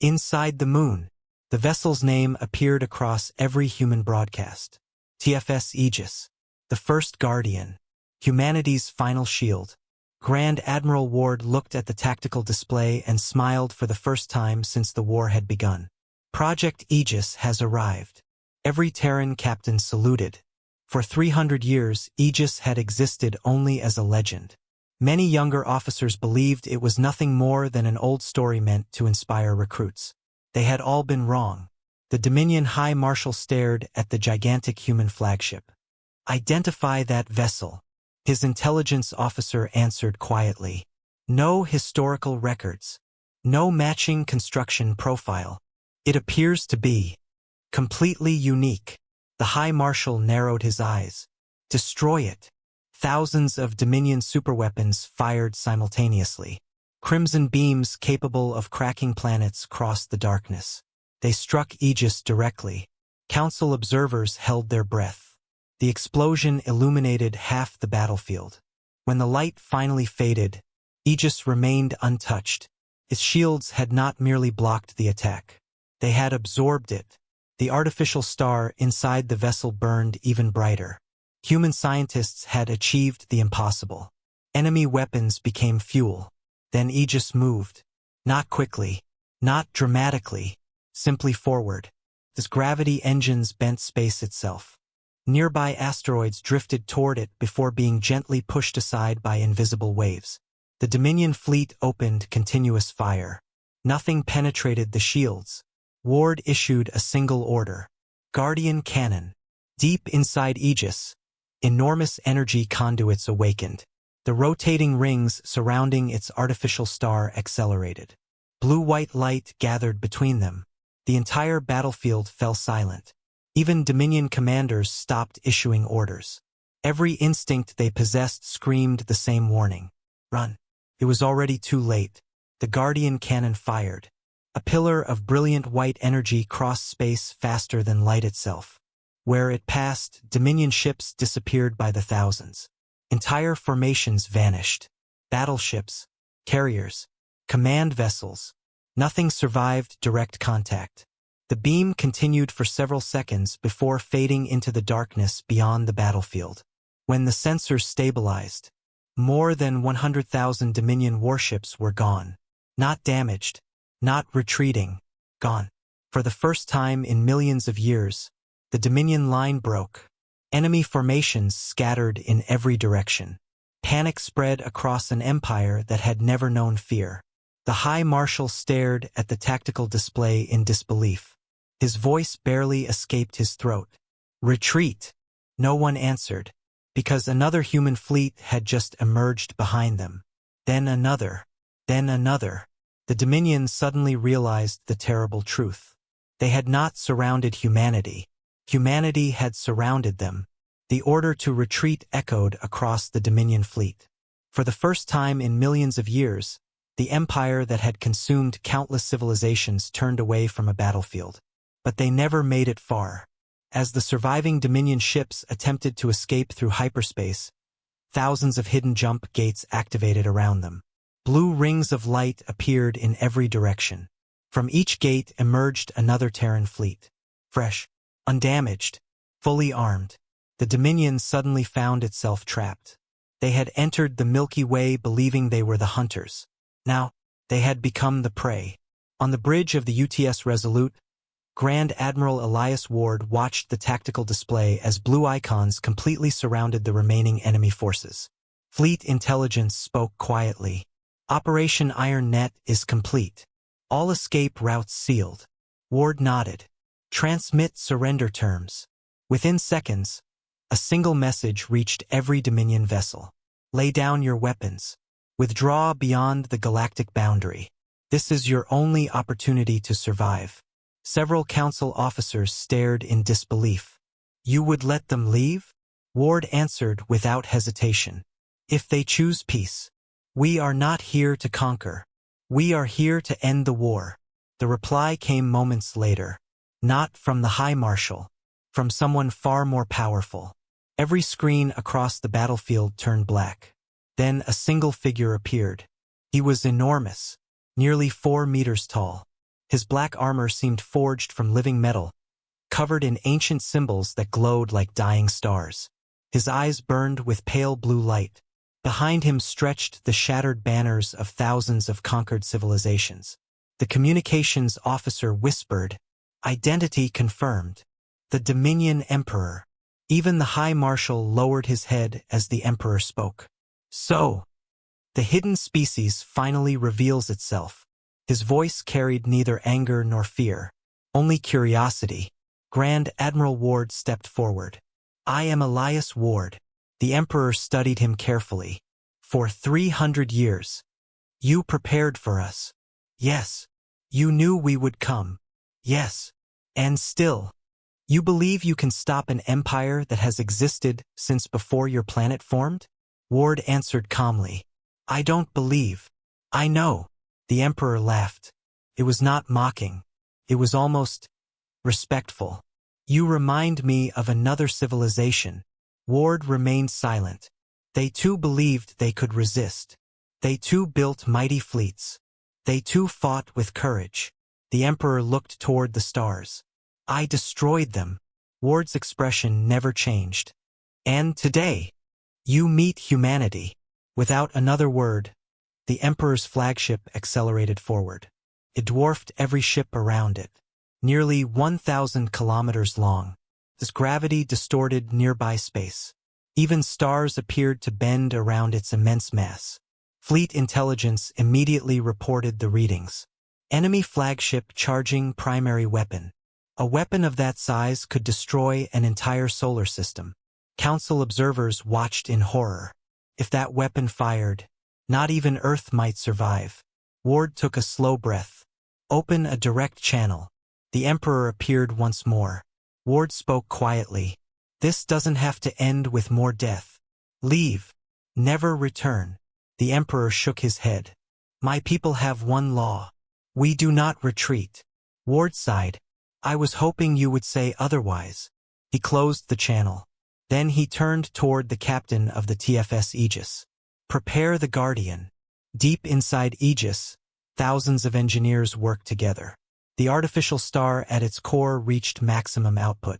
Inside the moon." The vessel's name appeared across every human broadcast. TFS Aegis. The first guardian. Humanity's final shield. Grand Admiral Ward looked at the tactical display and smiled for the first time since the war had begun. Project Aegis has arrived. Every Terran captain saluted. For 300 years, Aegis had existed only as a legend. Many younger officers believed it was nothing more than an old story meant to inspire recruits. They had all been wrong. The Dominion High Marshal stared at the gigantic human flagship. "Identify that vessel." His intelligence officer answered quietly. "No historical records. No matching construction profile. It appears to be completely unique." The High Marshal narrowed his eyes. "Destroy it." Thousands of Dominion superweapons fired simultaneously. Crimson beams capable of cracking planets crossed the darkness. They struck Aegis directly. Council observers held their breath. The explosion illuminated half the battlefield. When the light finally faded, Aegis remained untouched. Its shields had not merely blocked the attack. They had absorbed it. The artificial star inside the vessel burned even brighter. Human scientists had achieved the impossible. Enemy weapons became fuel. Then Aegis moved. Not quickly. Not dramatically. Simply forward. As gravity engines bent space itself. Nearby asteroids drifted toward it before being gently pushed aside by invisible waves. The Dominion fleet opened continuous fire. Nothing penetrated the shields. Ward issued a single order. Guardian cannon. Deep inside Aegis, Enormous energy conduits awakened. The rotating rings surrounding its artificial star accelerated. Blue-white light gathered between them. The entire battlefield fell silent. Even Dominion commanders stopped issuing orders. Every instinct they possessed screamed the same warning. Run. It was already too late. The Guardian cannon fired. A pillar of brilliant white energy crossed space faster than light itself. Where it passed, Dominion ships disappeared by the thousands. Entire formations vanished. Battleships, carriers, command vessels. Nothing survived direct contact. The beam continued for several seconds before fading into the darkness beyond the battlefield. When the sensors stabilized, more than 100,000 Dominion warships were gone. Not damaged, not retreating, gone. For the first time in millions of years, the Dominion line broke. Enemy formations scattered in every direction. Panic spread across an empire that had never known fear. The High Marshal stared at the tactical display in disbelief. His voice barely escaped his throat. Retreat! No one answered, because another human fleet had just emerged behind them. Then another. Then another. The Dominion suddenly realized the terrible truth. They had not surrounded humanity. Humanity had surrounded them. The order to retreat echoed across the Dominion fleet. For the first time in millions of years, the empire that had consumed countless civilizations turned away from a battlefield. But they never made it far. As the surviving Dominion ships attempted to escape through hyperspace, thousands of hidden jump gates activated around them. Blue rings of light appeared in every direction. From each gate emerged another Terran fleet. Fresh, undamaged, fully armed. The Dominion suddenly found itself trapped. They had entered the Milky Way believing they were the hunters. Now, they had become the prey. On the bridge of the UTS Resolute, Grand Admiral Elias Ward watched the tactical display as blue icons completely surrounded the remaining enemy forces. Fleet intelligence spoke quietly. Operation Iron Net is complete. All escape routes sealed. Ward nodded. Transmit surrender terms. Within seconds, a single message reached every Dominion vessel. Lay down your weapons. Withdraw beyond the galactic boundary. This is your only opportunity to survive. Several council officers stared in disbelief. You would let them leave? Ward answered without hesitation. If they choose peace. We are not here to conquer. We are here to end the war. The reply came moments later. Not from the High Marshal. From someone far more powerful. Every screen across the battlefield turned black. Then a single figure appeared. He was enormous, nearly 4 meters tall. His black armor seemed forged from living metal, covered in ancient symbols that glowed like dying stars. His eyes burned with pale blue light. Behind him stretched the shattered banners of thousands of conquered civilizations. The communications officer whispered, "Identity confirmed. The Dominion Emperor." Even the High Marshal lowered his head as the Emperor spoke. So, the hidden species finally reveals itself. His voice carried neither anger nor fear, only curiosity. Grand Admiral Ward stepped forward. I am Elias Ward. The Emperor studied him carefully. For 300 years. You prepared for us. Yes. You knew we would come. Yes. And still. You believe you can stop an empire that has existed since before your planet formed? Ward answered calmly. I don't believe. I know. The Emperor laughed. It was not mocking. It was almost respectful. You remind me of another civilization. Ward remained silent. They too believed they could resist. They too built mighty fleets. They too fought with courage. The Emperor looked toward the stars. I destroyed them. Ward's expression never changed. And today, you meet humanity. Without another word, the Emperor's flagship accelerated forward. It dwarfed every ship around it. Nearly 1,000 kilometers long. Its gravity distorted nearby space. Even stars appeared to bend around its immense mass. Fleet intelligence immediately reported the readings. Enemy flagship charging primary weapon. A weapon of that size could destroy an entire solar system. Council observers watched in horror. If that weapon fired, not even Earth might survive. Ward took a slow breath. Open a direct channel. The Emperor appeared once more. Ward spoke quietly. This doesn't have to end with more death. Leave. Never return. The Emperor shook his head. My people have one law. We do not retreat. Ward sighed. I was hoping you would say otherwise. He closed the channel. Then he turned toward the captain of the TFS Aegis. Prepare the Guardian. Deep inside Aegis, thousands of engineers worked together. The artificial star at its core reached maximum output.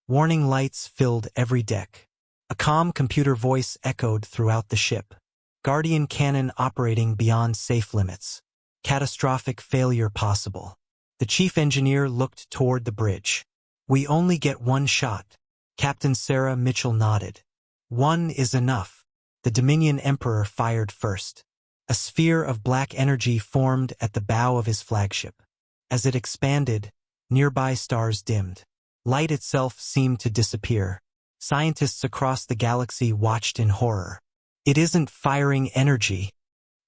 Warning lights filled every deck. A calm computer voice echoed throughout the ship. Guardian cannon operating beyond safe limits. Catastrophic failure possible. The chief engineer looked toward the bridge. We only get one shot. Captain Sarah Mitchell nodded. One is enough. The Dominion Emperor fired first. A sphere of black energy formed at the bow of his flagship. As it expanded, nearby stars dimmed. Light itself seemed to disappear. Scientists across the galaxy watched in horror. It isn't firing energy.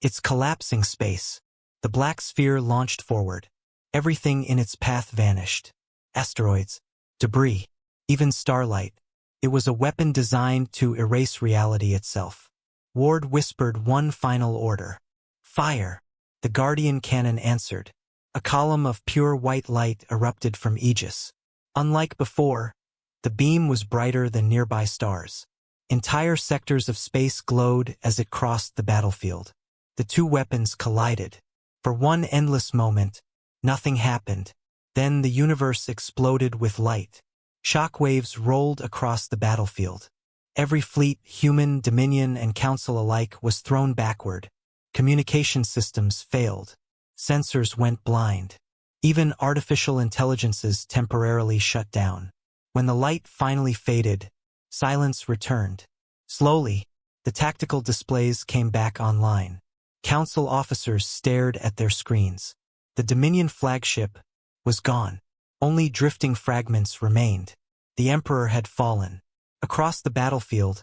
It's collapsing space. The black sphere launched forward. Everything in its path vanished. Asteroids, debris, even starlight. It was a weapon designed to erase reality itself. Ward whispered one final order. Fire. The Guardian cannon answered. A column of pure white light erupted from Aegis. Unlike before, the beam was brighter than nearby stars. Entire sectors of space glowed as it crossed the battlefield. The two weapons collided. For one endless moment, nothing happened. Then the universe exploded with light. Shockwaves rolled across the battlefield. Every fleet, human, Dominion, and Council alike, was thrown backward. Communication systems failed. Sensors went blind. Even artificial intelligences temporarily shut down. When the light finally faded, silence returned. Slowly, the tactical displays came back online. Council officers stared at their screens. The Dominion flagship was gone. Only drifting fragments remained. The Emperor had fallen. Across the battlefield,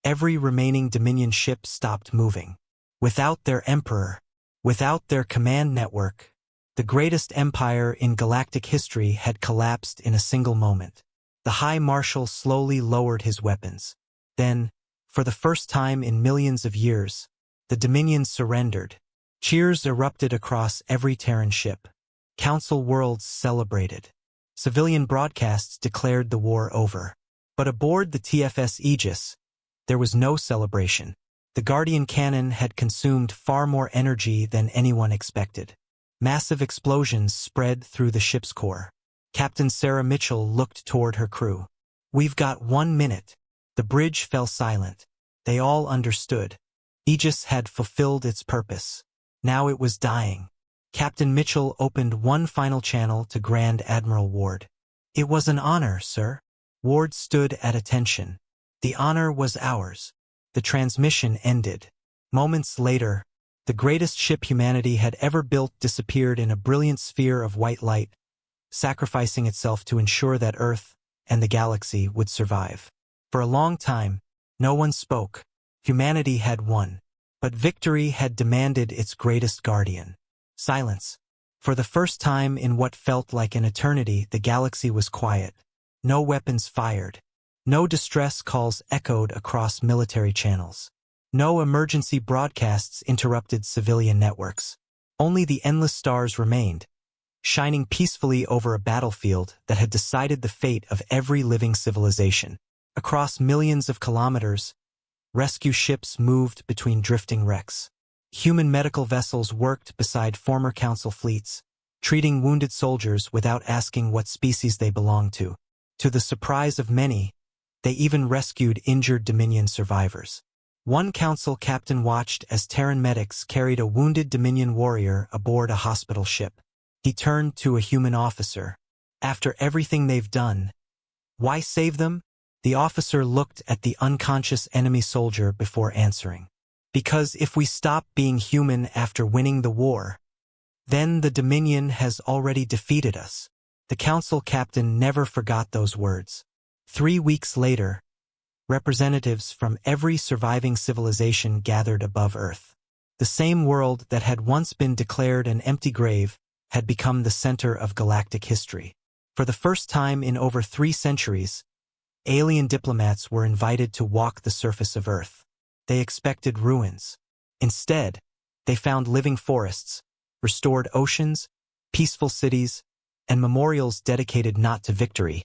every remaining Dominion ship stopped moving. Without their Emperor, without their command network, the greatest empire in galactic history had collapsed in a single moment. The High Marshal slowly lowered his weapons. Then, for the first time in millions of years, the Dominion surrendered. Cheers erupted across every Terran ship. Council worlds celebrated. Civilian broadcasts declared the war over. But aboard the TFS Aegis, there was no celebration. The Guardian cannon had consumed far more energy than anyone expected. Massive explosions spread through the ship's core. Captain Sarah Mitchell looked toward her crew. We've got 1 minute. The bridge fell silent. They all understood. Aegis had fulfilled its purpose. Now it was dying. Captain Mitchell opened one final channel to Grand Admiral Ward. It was an honor, sir. Ward stood at attention. The honor was ours. The transmission ended. Moments later, the greatest ship humanity had ever built disappeared in a brilliant sphere of white light, sacrificing itself to ensure that Earth and the galaxy would survive. For a long time, no one spoke. Humanity had won. But victory had demanded its greatest guardian. Silence. For the first time in what felt like an eternity, the galaxy was quiet. No weapons fired. No distress calls echoed across military channels. No emergency broadcasts interrupted civilian networks. Only the endless stars remained, shining peacefully over a battlefield that had decided the fate of every living civilization. Across millions of kilometers, rescue ships moved between drifting wrecks. Human medical vessels worked beside former Council fleets, treating wounded soldiers without asking what species they belonged to. To the surprise of many, they even rescued injured Dominion survivors. One Council captain watched as Terran medics carried a wounded Dominion warrior aboard a hospital ship. He turned to a human officer. After everything they've done, why save them? The officer looked at the unconscious enemy soldier before answering. Because if we stop being human after winning the war, then the Dominion has already defeated us. The Council captain never forgot those words. 3 weeks later, representatives from every surviving civilization gathered above Earth. The same world that had once been declared an empty grave had become the center of galactic history. For the first time in over 3 centuries, alien diplomats were invited to walk the surface of Earth. They expected ruins. Instead, they found living forests, restored oceans, peaceful cities, and memorials dedicated not to victory,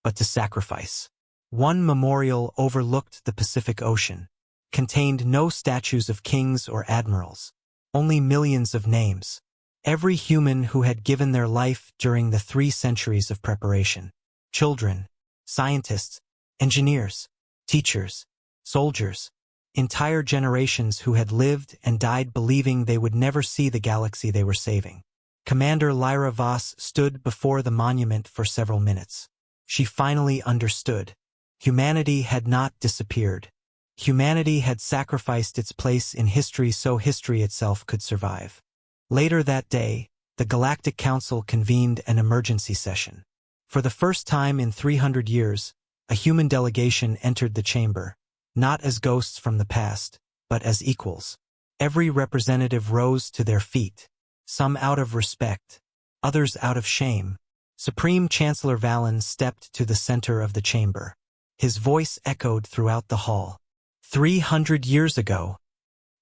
but to sacrifice. One memorial overlooked the Pacific Ocean, contained no statues of kings or admirals, only millions of names. Every human who had given their life during the 3 centuries of preparation. Children, scientists, engineers, teachers, soldiers, entire generations who had lived and died believing they would never see the galaxy they were saving. Commander Lyra Voss stood before the monument for several minutes. She finally understood. Humanity had not disappeared. Humanity had sacrificed its place in history so history itself could survive. Later that day, the Galactic Council convened an emergency session. For the first time in 300 years, a human delegation entered the chamber, not as ghosts from the past, but as equals. Every representative rose to their feet, some out of respect, others out of shame. Supreme Chancellor Valen stepped to the center of the chamber. His voice echoed throughout the hall. 300 years ago,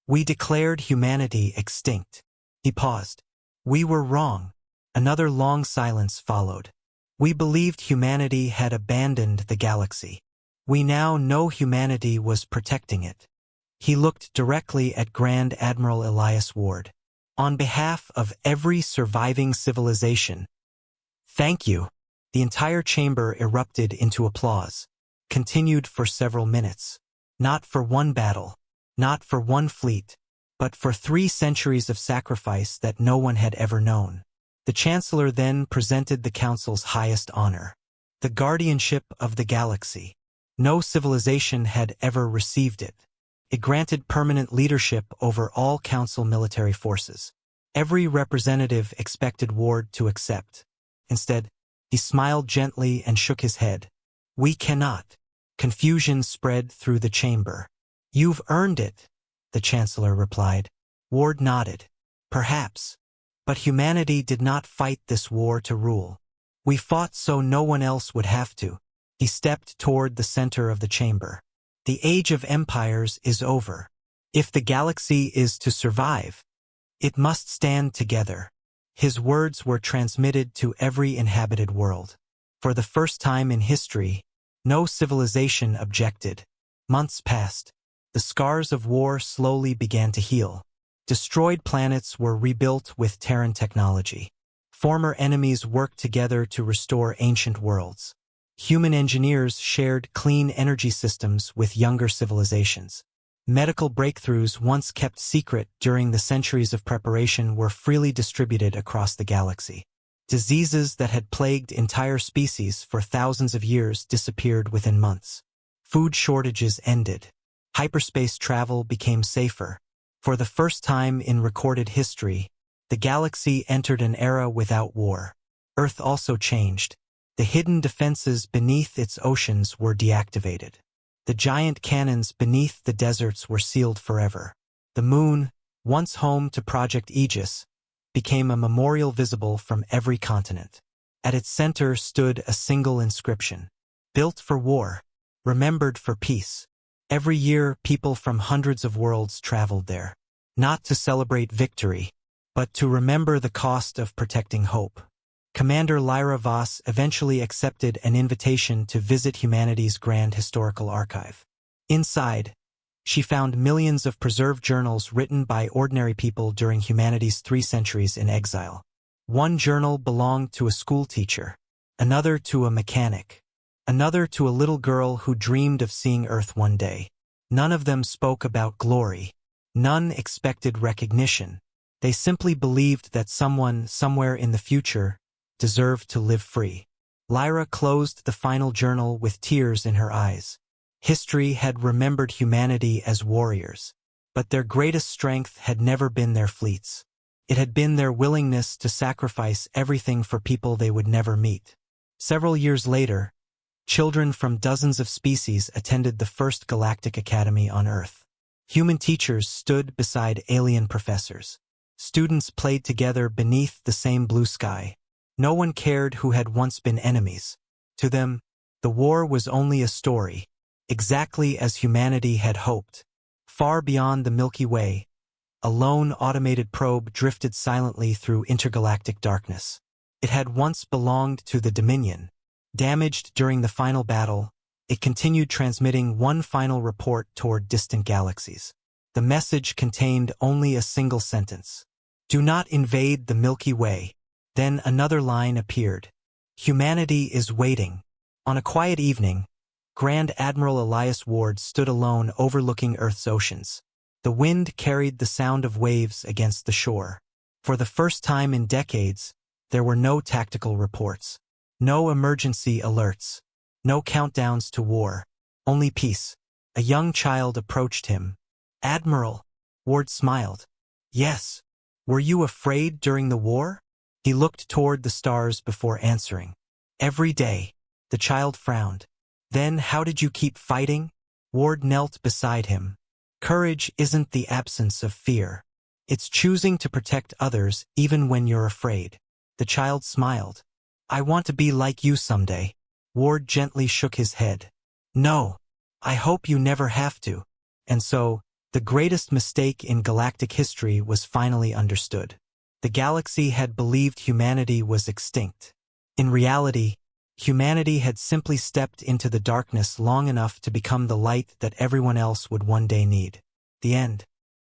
we declared humanity extinct. He paused. We were wrong. Another long silence followed. We believed humanity had abandoned the galaxy. We now know humanity was protecting it. He looked directly at Grand Admiral Elias Ward. On behalf of every surviving civilization, thank you. The entire chamber erupted into applause, continued for several minutes. Not for one battle, not for one fleet, but for 3 centuries of sacrifice that no one had ever known. The Chancellor then presented the Council's highest honor, the guardianship of the galaxy. No civilization had ever received it. It granted permanent leadership over all Council military forces. Every representative expected Ward to accept. Instead, he smiled gently and shook his head. We cannot. Confusion spread through the chamber. You've earned it, the Chancellor replied. Ward nodded. Perhaps. But humanity did not fight this war to rule. We fought so no one else would have to. He stepped toward the center of the chamber. The age of empires is over. If the galaxy is to survive, it must stand together. His words were transmitted to every inhabited world. For the first time in history, no civilization objected. Months passed. The scars of war slowly began to heal. Destroyed planets were rebuilt with Terran technology. Former enemies worked together to restore ancient worlds. Human engineers shared clean energy systems with younger civilizations. Medical breakthroughs once kept secret during the centuries of preparation were freely distributed across the galaxy. Diseases that had plagued entire species for thousands of years disappeared within months. Food shortages ended. Hyperspace travel became safer. For the first time in recorded history, the galaxy entered an era without war. Earth also changed. The hidden defenses beneath its oceans were deactivated. The giant cannons beneath the deserts were sealed forever. The moon, once home to Project Aegis, became a memorial visible from every continent. At its center stood a single inscription. Built for war, remembered for peace. Every year, people from hundreds of worlds traveled there, not to celebrate victory, but to remember the cost of protecting hope. Commander Lyra Voss eventually accepted an invitation to visit humanity's grand historical archive. Inside, she found millions of preserved journals written by ordinary people during humanity's 3 centuries in exile. One journal belonged to a school teacher, another to a mechanic, another to a little girl who dreamed of seeing Earth one day. None of them spoke about glory. None expected recognition. They simply believed that someone, somewhere in the future, deserved to live free. Lyra closed the final journal with tears in her eyes. History had remembered humanity as warriors, but their greatest strength had never been their fleets. It had been their willingness to sacrifice everything for people they would never meet. Several years later, Children from dozens of species attended the first galactic academy on Earth. Human teachers stood beside alien professors. Students played together beneath the same blue sky. No one cared who had once been enemies. To them, the war was only a story, exactly as humanity had hoped. Far beyond the Milky Way, a lone automated probe drifted silently through intergalactic darkness. It had once belonged to the Dominion. Damaged during the final battle, it continued transmitting one final report toward distant galaxies. The message contained only a single sentence. "Do not invade the Milky Way." Then another line appeared. "Humanity is waiting." On a quiet evening, Grand Admiral Elias Ward stood alone overlooking Earth's oceans. The wind carried the sound of waves against the shore. For the first time in decades, there were no tactical reports, no emergency alerts, no countdowns to war, only peace. A young child approached him. "Admiral," Ward smiled. "Yes. Were you afraid during the war?" He looked toward the stars before answering. "Every day." The child frowned. "Then how did you keep fighting?" Ward knelt beside him. "Courage isn't the absence of fear. It's choosing to protect others even when you're afraid." The child smiled. "I want to be like you someday." Ward gently shook his head. "No. I hope you never have to." And so, the greatest mistake in galactic history was finally understood. The galaxy had believed humanity was extinct. In reality, humanity had simply stepped into the darkness long enough to become the light that everyone else would one day need. The end.